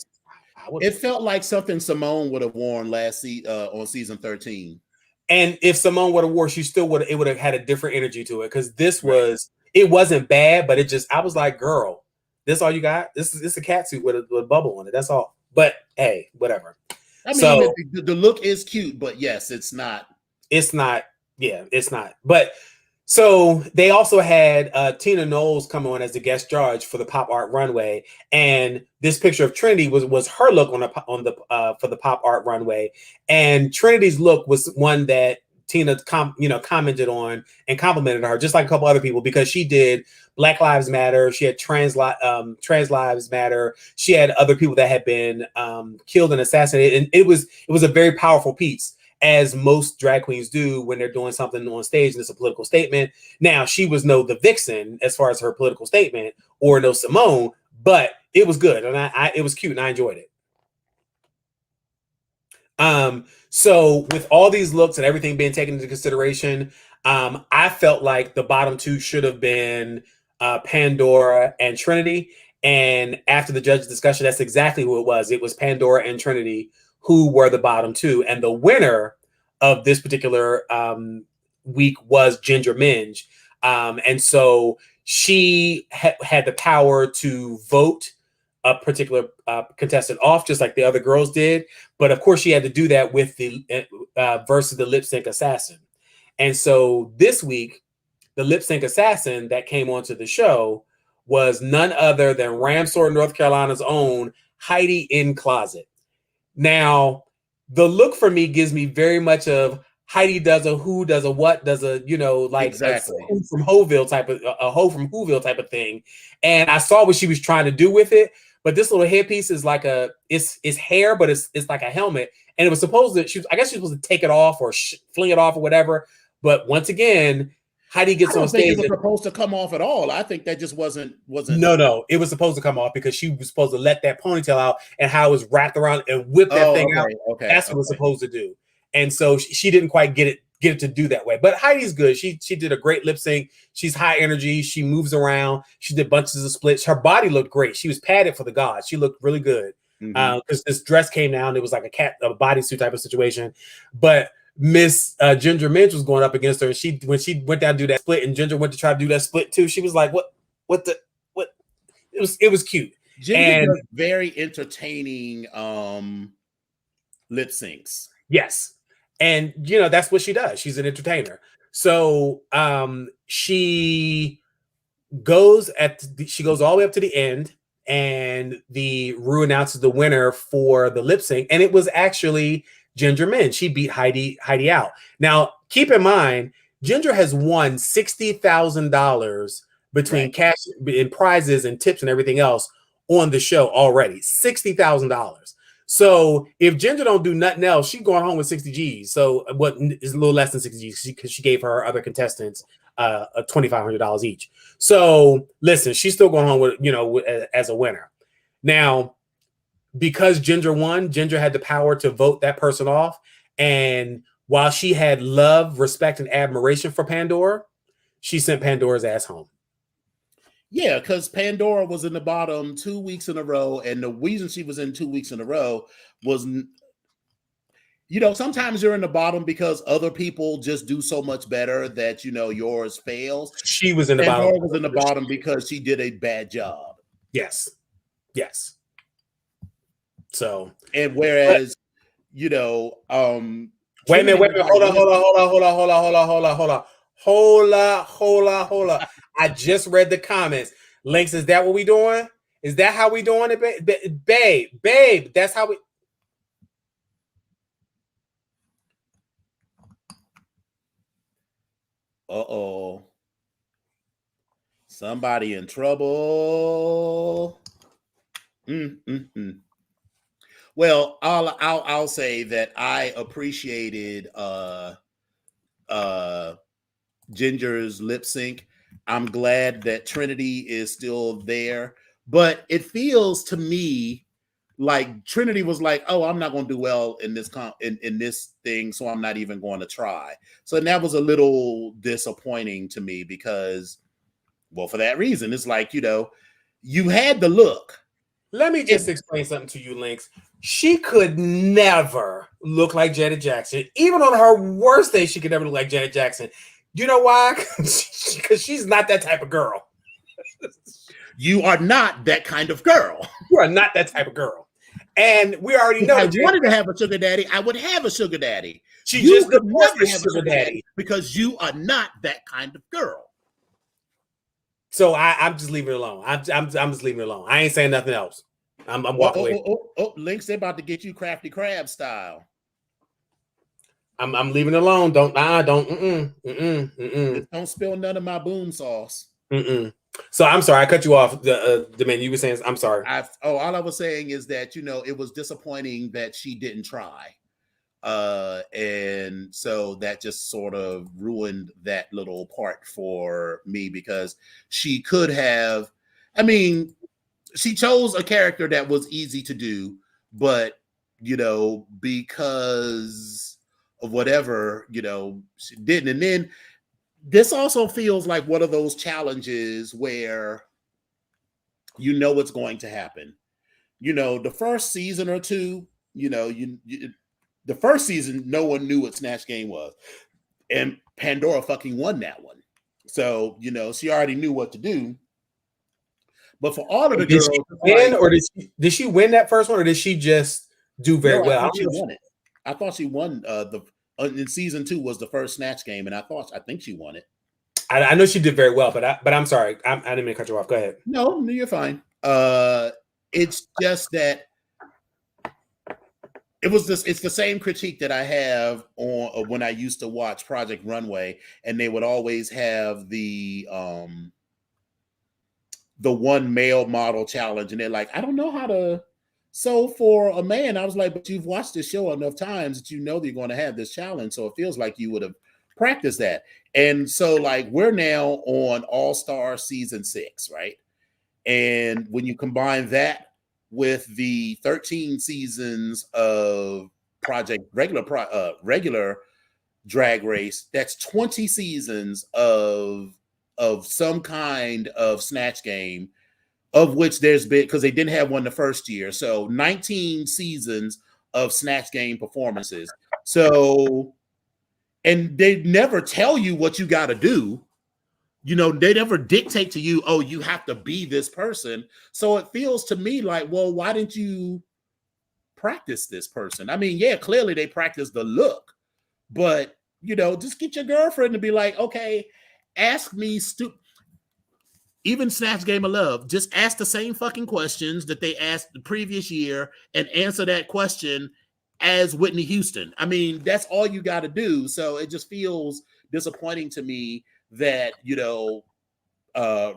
It felt like something Simone would have worn on season 13. And if Simone would have wore, it would have had a different energy to it. Because it wasn't bad, but I was like, girl, this all you got? This is a cat suit with a bubble on it. That's all. But hey, whatever. I mean, the look is cute, but yes, it's not. It's not. Yeah, it's not. But so they also had Tina Knowles come on as the guest judge for the pop art runway, and this picture of Trinity was her look for the pop art runway, and Trinity's look was one that Tina commented on and complimented her, just like a couple other people, because she did Black Lives Matter, she had Trans Lives Matter, she had other people that had been killed and assassinated, and it was a very powerful piece, as most drag queens do when they're doing something on stage and it's a political statement. Now, she was the vixen as far as her political statement, or no Simone, but it was good, and it was cute, and I enjoyed it. So with all these looks and everything being taken into consideration, I felt like the bottom two should have been Pandora and Trinity. And after the judge's discussion, that's exactly who it was. It was Pandora and Trinity who were the bottom two. And the winner of this particular week was Ginger Minj. And so she had the power to vote a particular contestant off, just like the other girls did. But of course, she had to do that with the versus the lip sync assassin. And so this week, the lip sync assassin that came onto the show was none other than Ramsor, North Carolina's own Heidi in Closet. Now, the look for me gives me very much of Heidi does a who, does a what, does a, exactly. a from Whoville type of a hoe from Whoville type of thing. And I saw what she was trying to do with it. But this little headpiece is like it's hair, but it's like a helmet. And it was supposed to, I guess she was supposed to take it off or fling it off or whatever. But once again, Heidi gets on stage. I don't think it was supposed to come off at all. I think that just wasn't. No, it was supposed to come off because she was supposed to let that ponytail out and how it was wrapped around and whip that thing out. Okay, that's what it was supposed to do. And so she didn't quite get it to do that way. But Heidi's good. She did a great lip sync. She's high energy. She moves around. She did bunches of splits. Her body looked great. She was padded for the gods. She looked really good. Because this dress came down. It was like a bodysuit type of situation. But Miss Ginger Minch was going up against her. And when she went down to do that split, and Ginger went to try to do that split too, she was like, what? It was cute. Ginger does very entertaining lip syncs. Yes. And that's what she does. She's an entertainer. So she goes all the way up to the end, and the Rue announces the winner for the lip sync, and it was actually Ginger Min. She beat Heidi out. Now, keep in mind, Ginger has won $60,000 between cash and prizes and tips and everything else on the show already. $60,000. So if Ginger don't do nothing else, she's going home with 60 G's. So what is a little less than 60 G's because she gave her other contestants $2,500 each. So listen, she's still going home with as a winner. Now, because Ginger won, Ginger had the power to vote that person off. And while she had love, respect, and admiration for Pandora, she sent Pandora's ass home. Yeah, because Pandora was in the bottom 2 weeks in a row, and the reason she was in 2 weeks in a row was, sometimes you're in the bottom because other people just do so much better that, yours fails. She was in the Pandora bottom. was in the bottom because she did a bad job. Yes. So, and whereas, wait a minute. Hold on. I just read the comments. Links, is that what we doing? Is that how we doing it, babe? That's how we. Uh-oh. Somebody in trouble. Well, I'll say that I appreciated Ginger's lip sync. I'm glad that Trinity is still there, but it feels to me like Trinity was like, "Oh, I'm not going to do well in this in this thing, so I'm not even going to try." So that was a little disappointing to me because, well, for that reason, it's like, you had the look. Let me just explain something to you, Lynx. She could never look like Janet Jackson. Even on her worst day, she could never look like Janet Jackson. You know why? Because she's not that type of girl. You are not that kind of girl. You are not that type of girl. And we already know. If I wanted to have a sugar daddy, I would have a sugar daddy. You just could never have a sugar daddy because you are not that kind of girl. So I'm just leaving it alone. I'm just leaving it alone. I ain't saying nothing else. I'm walking away. Lynx, they're about to get you Crafty Crab style. I'm leaving it alone. Don't. Don't spill none of my boom sauce. So I'm sorry, I cut you off. The man, you were saying, I'm sorry. All I was saying is that it was disappointing that she didn't try, and so that just sort of ruined that little part for me because she could have. I mean, she chose a character that was easy to do, but because of whatever she didn't, and then. This also feels like one of those challenges where it's going to happen. The first season or two, the first season, no one knew what Snatch Game was. And Pandora fucking won that one. So, she already knew what to do. But for all of the girls... Did she win, or did she win that first one, or did she just do very well? I thought she won it. I thought she won in season 2 was the first Snatch Game, and I think she won it. I know she did very well, but I'm sorry, I didn't mean to cut you off. Go ahead. No, you're fine. It's just that it's the same critique that I have on when I used to watch Project Runway, and they would always have the one male model challenge, and they're like, I don't know how to. So for a man, I was like, but you've watched this show enough times that that you're going to have this challenge. So it feels like you would have practiced that. And so we're now on All-Star season 6, right? And when you combine that with the 13 seasons of regular Drag Race, that's 20 seasons of some kind of Snatch Game, of which there's been, because they didn't have one the first year. So 19 seasons of Snatch Game performances. So, and they never tell you what you got to do. They never dictate to you, oh, you have to be this person. So it feels to me like, well, why didn't you practice this person? I mean, yeah, clearly they practice the look, but, just get your girlfriend to be like, okay, ask me even Snatch Game of Love, just ask the same fucking questions that they asked the previous year and answer that question as Whitney Houston. I mean, that's all you got to do. So it just feels disappointing to me that,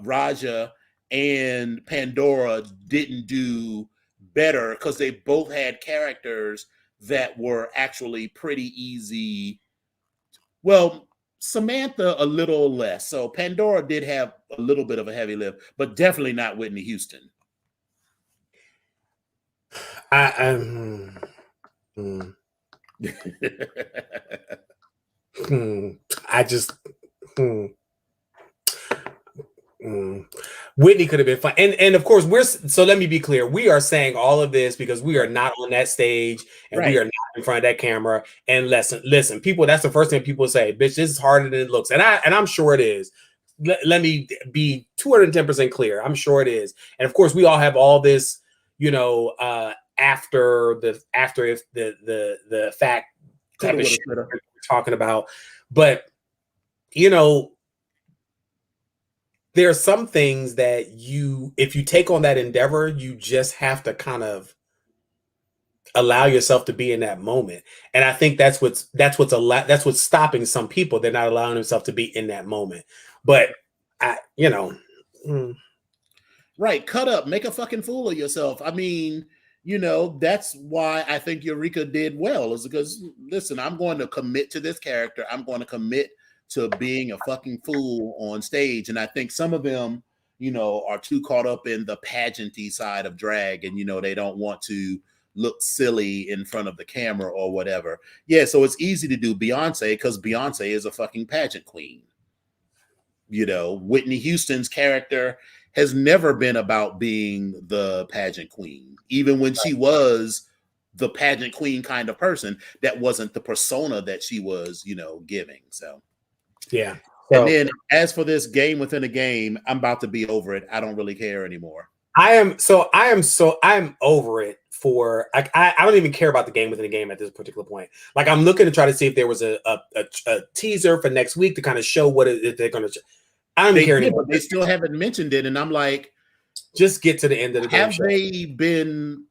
Raja and Pandora didn't do better because they both had characters that were actually pretty easy. Well, Samantha a little less. So Pandora did have a little bit of a heavy lift, but definitely not Whitney Houston. Whitney could have been fun, and of course so let me be clear, we are saying all of this because we are not on that stage and we are not in front of that camera. And listen, people, that's the first thing people say, bitch, this is harder than it looks, and I'm sure it is. Let me be 210% clear. I'm sure it is. And of course we all have all this, after the fact type of shit we're talking about, but there are some things that if you take on that endeavor, you just have to kind of allow yourself to be in that moment. And I think that's what's stopping some people. They're not allowing themselves to be in that moment. But right, cut up, make a fucking fool of yourself. I mean, that's why I think Eureka did well, is because, listen, I'm going to commit to this character. I'm going to commit to being a fucking fool on stage. And I think some of them, are too caught up in the pageanty side of drag, and, they don't want to look silly in front of the camera or whatever. Yeah, so it's easy to do Beyonce because Beyonce is a fucking pageant queen. Whitney Houston's character has never been about being the pageant queen. Even when she was the pageant queen kind of person, that wasn't the persona that she was, giving. So yeah. And then as for this game within a game, I'm about to be over it. I don't really care anymore. I'm over it for I don't even care about the game within a game at this particular point. Like, I'm looking to try to see if there was a teaser for next week to kind of show what they're going to. I don't care anymore. But they still haven't mentioned it, and I'm like, just get to the end of the game. Have they been,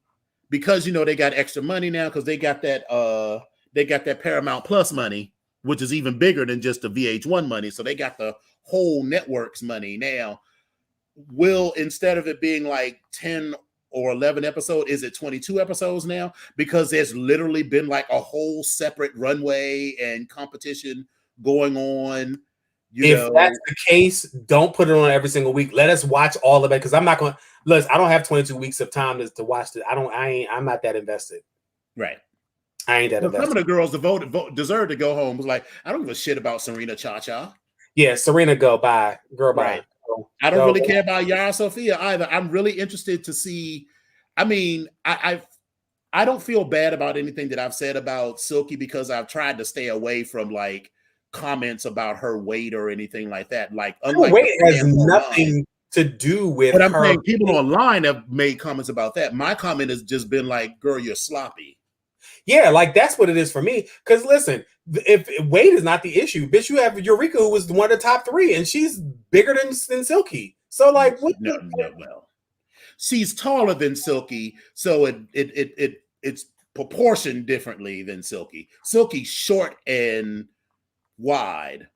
because they got extra money now because they got that Paramount Plus money, which is even bigger than just the VH1 money. So they got the whole network's money now. Will, instead of it being like 10 or 11 episodes, is it 22 episodes now? Because there's literally been like a whole separate runway and competition going on. If that's the case, don't put it on every single week. Let us watch all of it, because I'm not going to listen. I don't have 22 weeks of time to watch it. I'm not that invested. Right. I ain't that invested. Some of the girls deserve to go home. Was like, I don't give a shit about Serena Cha-Cha. Yeah, Serena, go. Bye. Girl, bye. Right. I don't really care about Yara Sophia either. I'm really interested to see. I mean, I don't feel bad about anything that I've said about Silky, because I've tried to stay away from like comments about her weight or anything like that. Like, unlike weight has nothing to do with but I'm saying people online have made comments about that. My comment has just been like, girl, you're sloppy. Yeah, like that's what it is for me. Because listen, if weight is not the issue, bitch, you have Eureka, who was one of the top 3, and she's bigger than Silky. So like, what? No, well, she's taller than Silky, so it's proportioned differently than Silky. Silky's short and wide.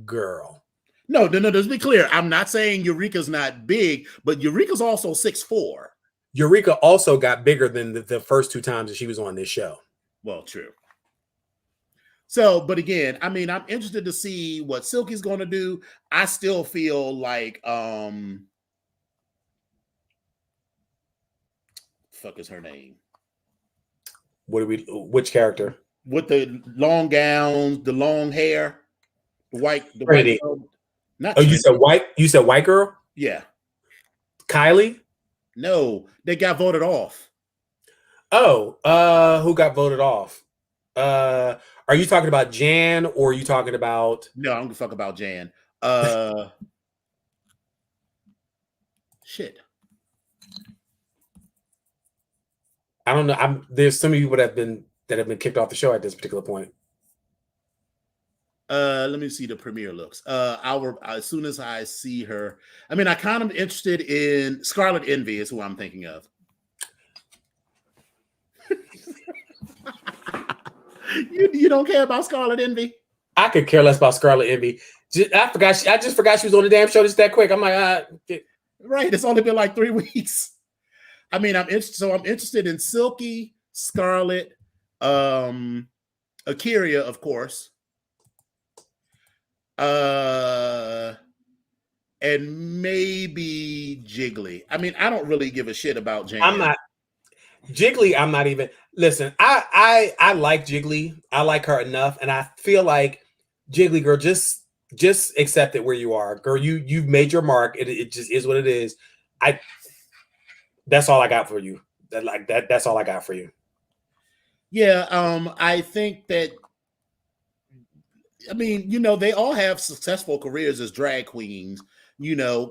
Girl. No, let's be clear. I'm not saying Eureka's not big, but Eureka's also 6'4". Eureka also got bigger than the first 2 times that she was on this show. Well, true. So, but again, I mean, I'm interested to see what Silky's going to do. I still feel like, fuck is her name? Which character? With the long gowns, the long hair, the white girl. Not you said white? You said white girl? Yeah. Kylie? No, they got voted off. Oh, who got voted off? Are you talking about Jan, or are you talking about? No, I don't give a fuck about Jan. Shit. I don't know. There's some people that have been kicked off the show at this particular point. Let me see the premiere looks. As soon as I see her, I mean, I kind of interested in Scarlet Envy is who I'm thinking of. you don't care about Scarlet Envy? I could care less about Scarlet Envy. I just forgot she was on the damn show just that quick. I'm like, right. It's only been like 3 weeks. I mean, I'm interested in Silky, Scarlet, Akira, of course. And maybe Jiggly. I mean, I don't really give a shit about Jan. I'm not Jiggly. I'm not even. Listen, I like Jiggly. I like her enough, and I feel like Jiggly girl, just accept it where you are, girl. You've made your mark. It just is what it is. That's all I got for you. That's all I got for you. Yeah, I think that. I mean, they all have successful careers as drag queens.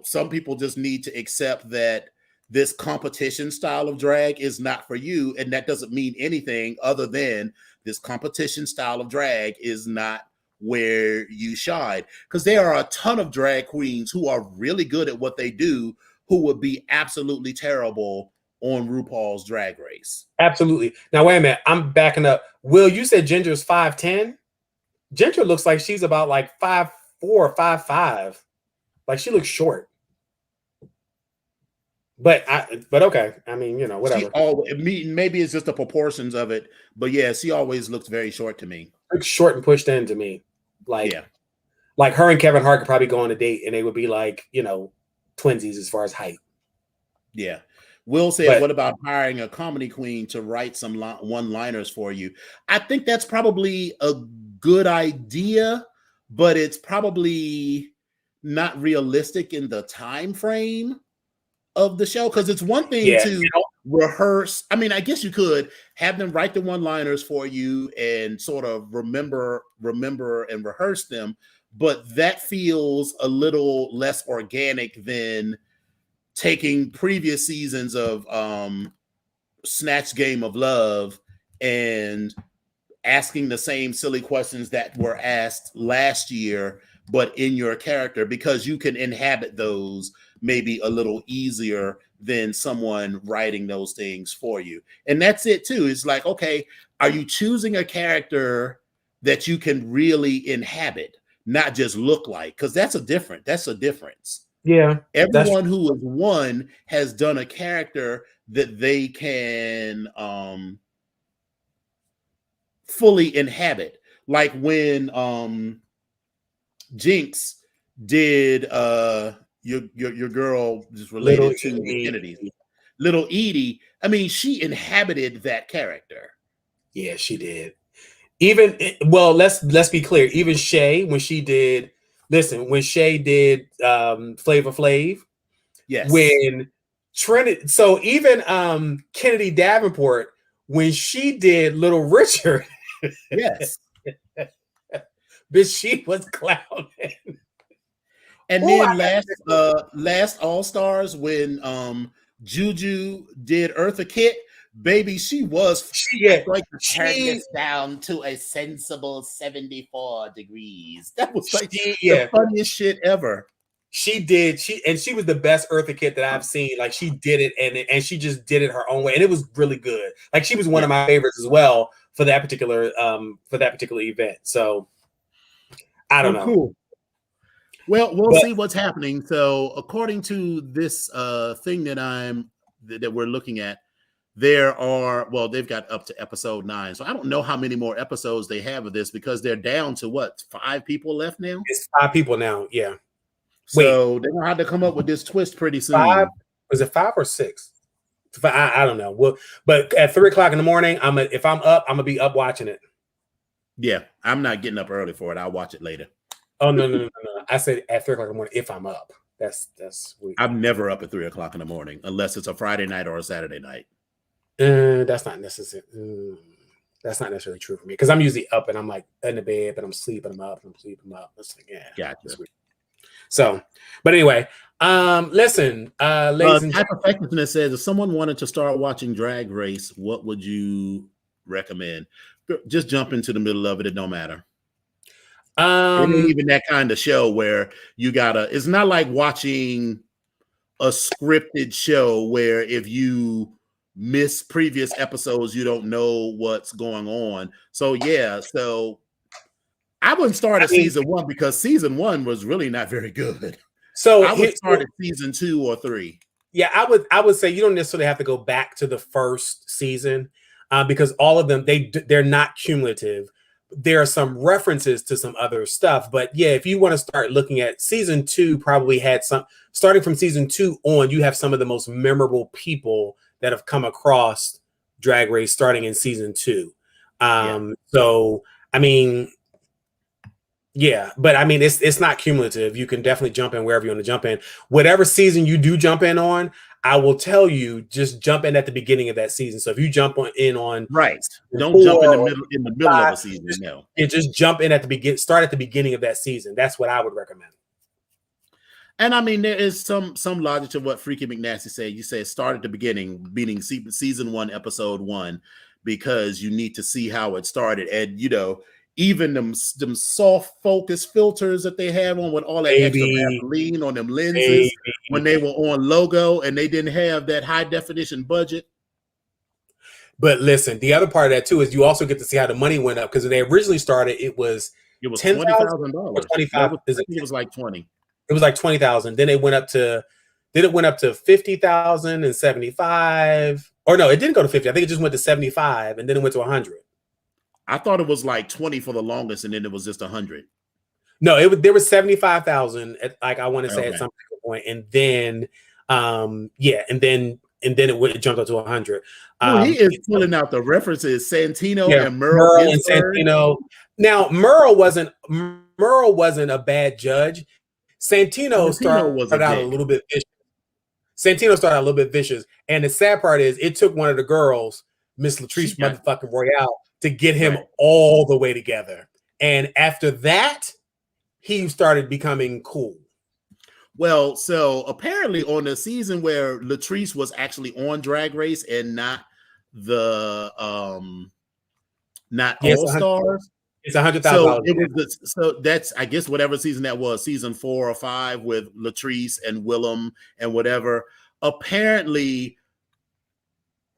Some people just need to accept that this competition style of drag is not for you, and that doesn't mean anything other than this competition style of drag is not where you shine. Because there are a ton of drag queens who are really good at what they do who would be absolutely terrible on RuPaul's Drag Race. Absolutely. Now, wait a minute. I'm backing up. Will, you said Ginger's 5'10"? Ginger looks like she's about like 5'4" or 5'5". Like she looks short. But okay. I mean, whatever. Maybe it's just the proportions of it. But yeah, she always looks very short to me. Looks short and pushed in to me. Like her and Kevin Hart could probably go on a date and they would be like, twinsies as far as height. Yeah. Will said, what about hiring a comedy queen to write some one-liners for you? I think that's probably a good idea, but it's probably not realistic in the time frame of the show, because it's one thing to rehearse. I mean, I guess you could have them write the one-liners for you and sort of remember and rehearse them, but that feels a little less organic than taking previous seasons of Snatch Game of Love and asking the same silly questions that were asked last year, but in your character, because you can inhabit those maybe a little easier than someone writing those things for you. And that's it too. It's like, okay, are you choosing a character that you can really inhabit, not just look like? Because that's a difference. Yeah. Everyone who has won has done a character that they can fully inhabit. Like when Jinx did your girl just related to the Kennedys, Little Edie. I mean, she inhabited that character. Yeah, she did. Let's be clear. Even Shay, when Shay did Flavor Flav, yes. When Trinity, so even Kennedy Davenport, when she did Little Richard, yes, but she was clowning. And then last All Stars, when Juju did Eartha Kitt, baby, she was like turn this down to a sensible 74 degrees. That was like the funniest shit ever. She was the best Eartha Kitt that I've seen. Like she did it and she just did it her own way, and it was really good. Like she was one of my favorites as well for that particular event. So I don't know. Cool. Well, we'll see what's happening. So according to this thing that we're looking at, they've got up to episode 9. So I don't know how many more episodes they have of this, because they're down to 5 people left now? It's 5 people now, yeah. So they're gonna have to come up with this twist pretty soon. 5? Was it 5 or 6? I don't know. Well, but at 3:00 in the morning, if I'm up, I'm gonna be up watching it. Yeah, I'm not getting up early for it. I'll watch it later. Oh no. I said at 3:00 in the morning if I'm up. That's weird. I'm never up at 3:00 in the morning unless it's a Friday night or a Saturday night. That's not necessary. That's not necessarily true for me, because I'm usually up and I'm like in the bed, but I'm sleeping. I'm up. It's like, gotcha. So, but anyway, listen, ladies and gentlemen, says, if someone wanted to start watching Drag Race, what would you recommend? Just jump into the middle of it. It don't matter. It ain't even that kind of show where you gotta. It's not like watching a scripted show where if you miss previous episodes, you don't know what's going on. So yeah, so I wouldn't start at season 1 because season 1 was really not very good. So I would start at season 2 or 3. Yeah, I would say you don't necessarily have to go back to the first season because all of them they're not cumulative. There are some references to some other stuff, but yeah, if you want to start looking at season 2, probably had some starting from season 2 on, you have some of the most memorable people that have come across Drag Race starting in season 2. So I mean, yeah, but I mean, it's not cumulative. You can definitely jump in wherever you want to jump in. Whatever season you do jump in on, I will tell you, just jump in at the beginning of that season. So if you jump in on don't jump in the middle of a season. No, and just jump in at the beginning. Start at the beginning of that season. That's what I would recommend. And I mean, there is some logic to what Freaky McNasty said. You said start at the beginning, meaning season 1, episode 1, because you need to see how it started, and even them soft focus filters that they have on with all that extra Vaseline on them lenses when they were on Logo and they didn't have that high definition budget. But listen, the other part of that too is you also get to see how the money went up because when they originally started, it was $20,000. It was like 20. It was like 20,000. Then it went up to 50,000 and 75. Or no, it didn't go to 50. I think it just went to 75 and then it went to 100. I thought it was like 20 for the longest, and then it was just 100. No, there was 75,000 at, like, I want to say at some point, and then and then it jumped up to 100. He is pulling out the references. Santino and Merle and Santino. Now Merle wasn't a bad judge. Santino started out a little bit vicious. Santino started out a little bit vicious, and the sad part is it took one of the girls, Miss Latrice motherfucking Royale, to get him all the way together. And after that, he started becoming cool. Well, so apparently on the season where Latrice was actually on Drag Race and not the not All Stars, it's $100,000. So that's, I guess, whatever season that was, season 4 or 5 with Latrice and Willem and whatever. Apparently,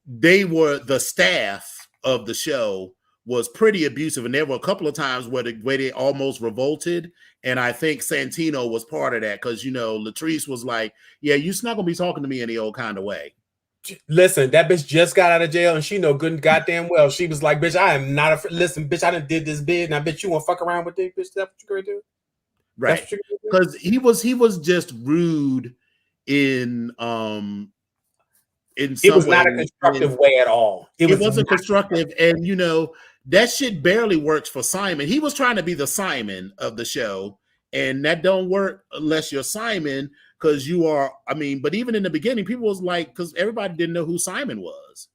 the staff of the show was pretty abusive, and there were a couple of times where they almost revolted, and I think Santino was part of that because Latrice was like, "Yeah, you're not gonna be talking to me any old kind of way." Listen, that bitch just got out of jail, and she know good and goddamn well she was like, "Bitch, I am not listen, bitch, I done did this bid, and I bet you won't fuck around with this bitch. That's what you're gonna do, right?" Because he was just rude in it was not a constructive way at all. It wasn't constructive, and that shit barely works for Simon. He was trying to be the Simon of the show, and that don't work unless you're Simon, because you are. I mean, but even in the beginning, people was like, because everybody didn't know who Simon was.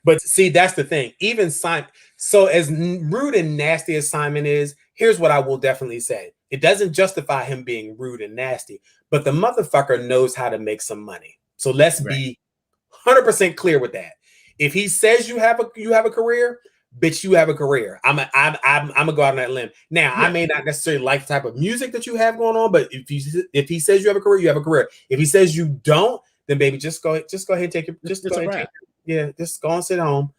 But see, that's the thing. Even Simon. So as rude and nasty as Simon is, here's what I will definitely say: it doesn't justify him being rude and nasty, but the motherfucker knows how to make some money. So let's be 100% clear with that. If he says you have a career, bitch, you have a career. I'm gonna go out on that limb. Now, I may not necessarily like the type of music that you have going on, but if he says you have a career, you have a career. If he says you don't, then baby, just go ahead and take it. Just go and sit home.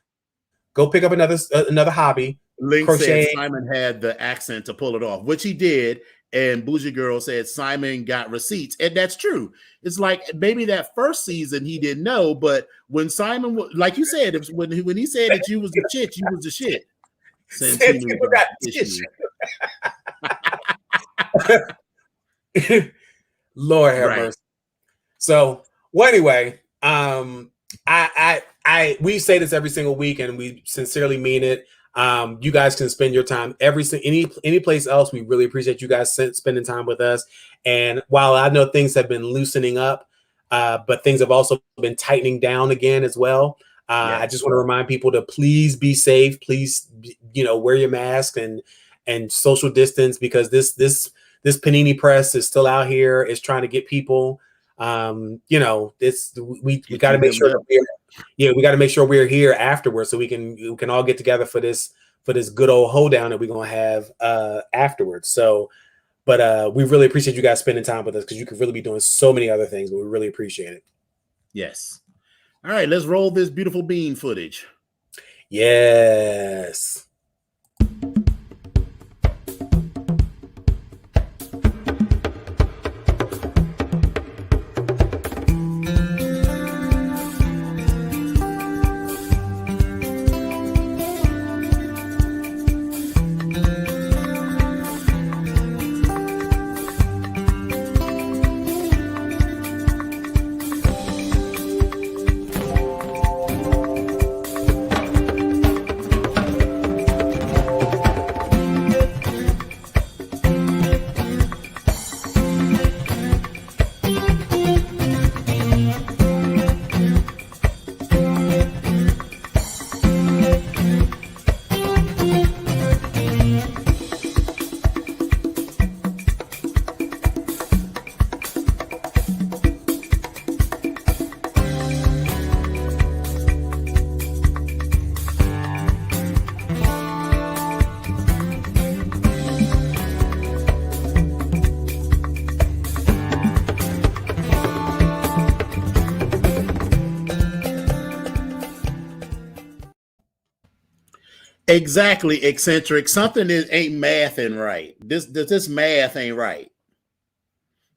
Go pick up another hobby. Link said Simon had the accent to pull it off, which he did. And Bougie Girl said Simon got receipts. And that's true. It's like maybe that first season he didn't know, but when Simon, like you said, when he said that you was the shit, you was the shit. Santino got Lord have mercy. So, well, anyway, we say this every single week, and we sincerely mean it. You guys can spend your time any place else. We really appreciate you guys spending time with us. And while I know things have been loosening up, but things have also been tightening down again as well. I just want to remind people to please be safe. Please, wear your mask and social distance, because this panini press is still out here. It's trying to get people. We got to make sure. We got to make sure we're here afterwards, so we can all get together for this for this good old hoedown that we're gonna have afterwards. So, but we really appreciate you guys spending time with us, because you could really be doing so many other things, but we really appreciate it. Yes. All right, let's roll this beautiful bean footage. Yes. Exactly, eccentric. Something ain't mathing right. This math ain't right.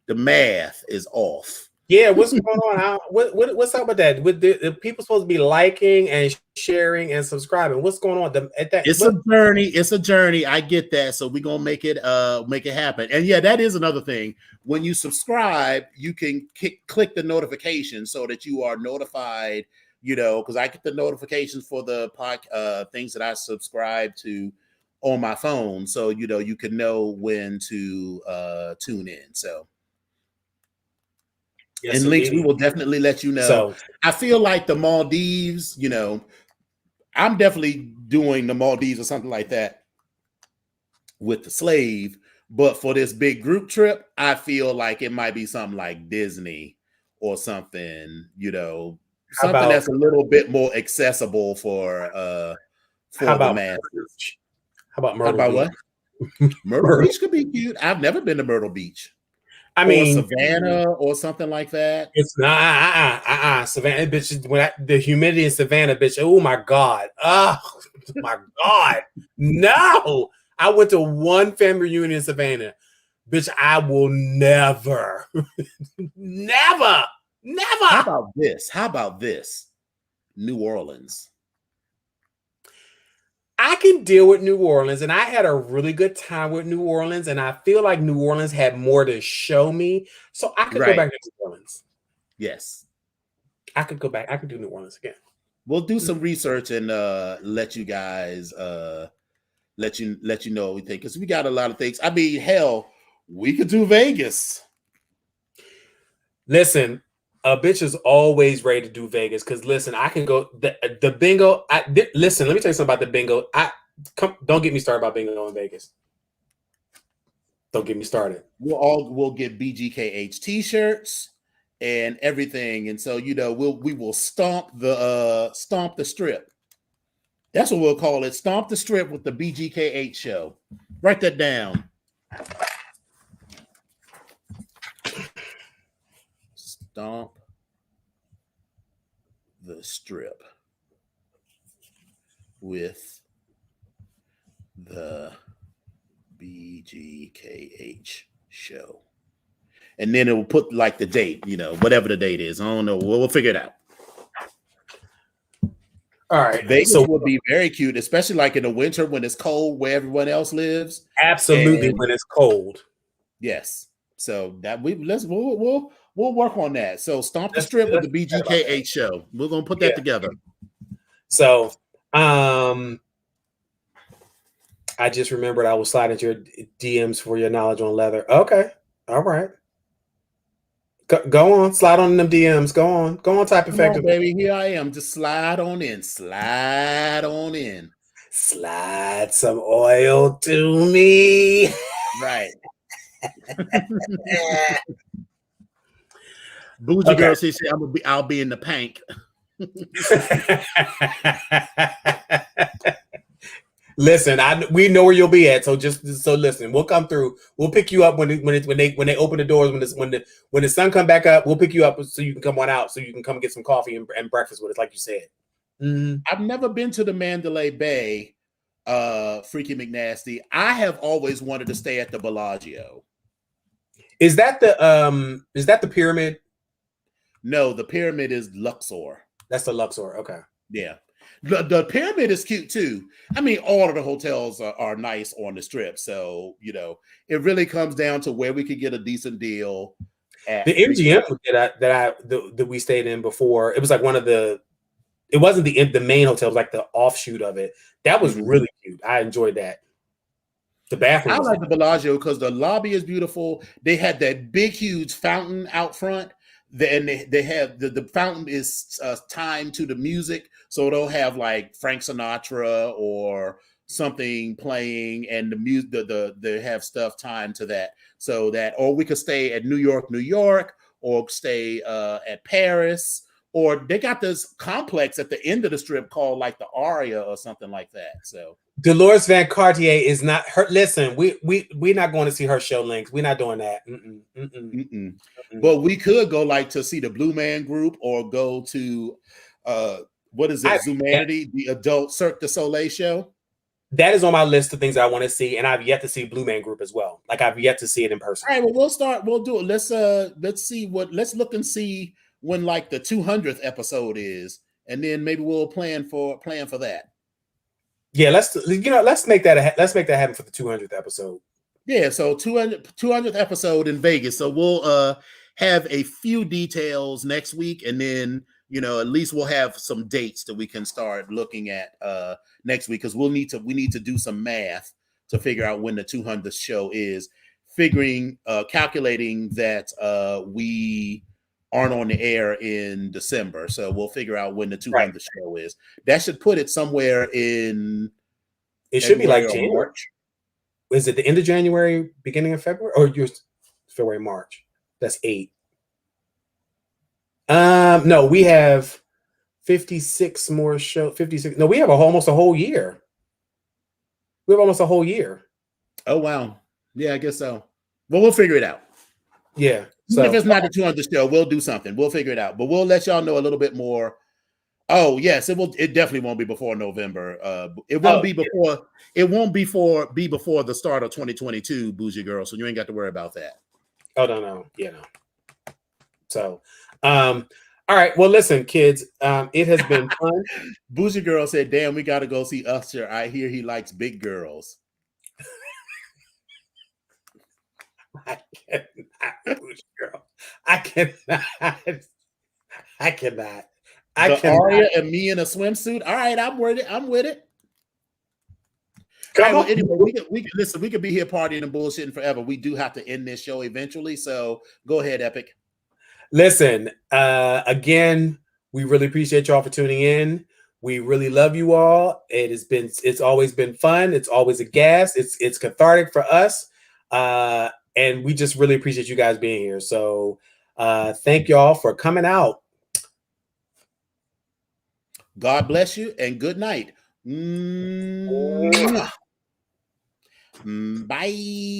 The math is off. Yeah, what's going on? What's up with that? With the people supposed to be liking and sharing and subscribing? What's going on? It's a journey. It's a journey. I get that. So we're gonna make it happen. And yeah, that is another thing. When you subscribe, you can click the notification so that you are notified. You know, because I get the notifications for the things that I subscribe to on my phone. So you know, you can know when to tune in. So. Yes, and links, we will definitely let you know. So, I feel like the Maldives, you know, I'm definitely doing the Maldives or something like that with the slave. But for this big group trip, I feel like it might be something like Disney or something, you know, something that's a little bit more accessible for the masses. How about Myrtle Beach? What? Myrtle Beach could be cute. I've never been to Myrtle Beach. I mean, or Savannah or something like that. It's not Savannah, bitch. When the humidity in Savannah, bitch. Oh my god. Oh my god. No. I went to one family reunion in Savannah. Bitch, I will never. Never. How about this? New Orleans. I can deal with New Orleans, and I had a really good time with New Orleans, and I feel like New Orleans had more to show me, so I could go back to New Orleans. Yes, I could go back. I could do New Orleans again. We'll do some research and let you guys let you know what we think, because we got a lot of things. I mean, hell, we could do Vegas. Listen. A bitch is always ready to do Vegas, because listen, I can go the bingo. Listen, let me tell you something about the bingo. Don't get me started about bingo in Vegas. Don't get me started. We'll get BGKH t-shirts and everything, and so you know we will stomp the strip. That's what we'll call it. Stomp the strip with the BGKH show. Write that down. Stomp the strip with the BGKH show. And then it will put like the date, you know, whatever the date is. I don't know. We'll figure it out. All right. Vegas would be very cute, especially like in the winter when it's cold where everyone else lives. Absolutely, when it's cold. Yes. So that we'll work on that. So stomp the strip with the BGKH show. We're gonna put that together. So I just remembered I was sliding to your DMs for your knowledge on leather. Okay. All right. Go on, slide on them DMs. Go on, type effective. Baby, here I am. Just slide on in. Slide on in. Slide some oil to me. Right. Bougie girl, she said, I'll be in the pank. Listen, we know where you'll be at. So so listen, we'll come through. We'll pick you up when they open the doors, when the sun come back up. We'll pick you up so you can come on out, so you can come get some coffee and breakfast with us, like you said. Mm-hmm. I've never been to the Mandalay Bay, Freaky McNasty. I have always wanted to stay at the Bellagio. Is that the pyramid? No, the pyramid is Luxor. That's the Luxor. Okay. Yeah. The pyramid is cute too. I mean, all of the hotels are nice on the strip. So, it really comes down to where we could get a decent deal. At the MGM that we stayed in before, it was like it wasn't the main hotel, it was like the offshoot of it. That was really cute. I enjoyed that. The bathroom. I like the Bellagio because the lobby is beautiful. They had that big, huge fountain out front. And they have the fountain is timed to the music, so they'll have like Frank Sinatra or something playing, and the music they have stuff timed to that, so that, or we could stay at New York, or stay at Paris, or they got this complex at the end of the strip called like the Aria or something like that. So Dolores Van Cartier is not her. Listen, we're not going to see her show links. We're not doing that. But we could go like to see the Blue Man Group, or go to what is it, Zumanity, the adult Cirque du Soleil show. That is on my list of things I want to see, and I've yet to see Blue Man Group as well. Like, I've yet to see it in person. All right, well, we'll do it. Let's look and see when like the 200th episode is, and then maybe we'll plan for that. Yeah, let's make that happen for the 200th episode. Yeah, so 200th episode in Vegas. So we'll have a few details next week, and then at least we'll have some dates that we can start looking at next week, because we need to do some math to figure out when the 200th show is. Calculating that we aren't on the air in December, so we'll figure out when the 200th show is. That should put it somewhere in. It should be like January. March. Is it the end of January, beginning of February, or February, March? That's 8. No, we have 56 more shows. 56. No, we have almost a whole year. We have almost a whole year. Oh wow. Yeah, I guess so. Well, we'll figure it out. Yeah. So if it's not the 200th show, we'll do something. We'll figure it out. But we'll let y'all know a little bit more. Oh yes, it will. It definitely won't be before November. It won't be before. Yeah. It won't be before the start of 2022, Bougie Girl. So you ain't got to worry about that. Oh no. So, all right. Well, listen, kids. It has been fun. Bougie Girl said, "Damn, we got to go see Usher. I hear he likes big girls." I cannot, Bougie Girl. I cannot. Aria and me in a swimsuit. All right, I'm with it. Come on. Anyway, we can listen. We could be here partying and bullshitting forever. We do have to end this show eventually. So go ahead, Epic. Listen, again, we really appreciate y'all for tuning in. We really love you all. It's always been fun. It's always a gas. It's cathartic for us. And we just really appreciate you guys being here. So thank y'all for coming out. God bless you and good night. Bye.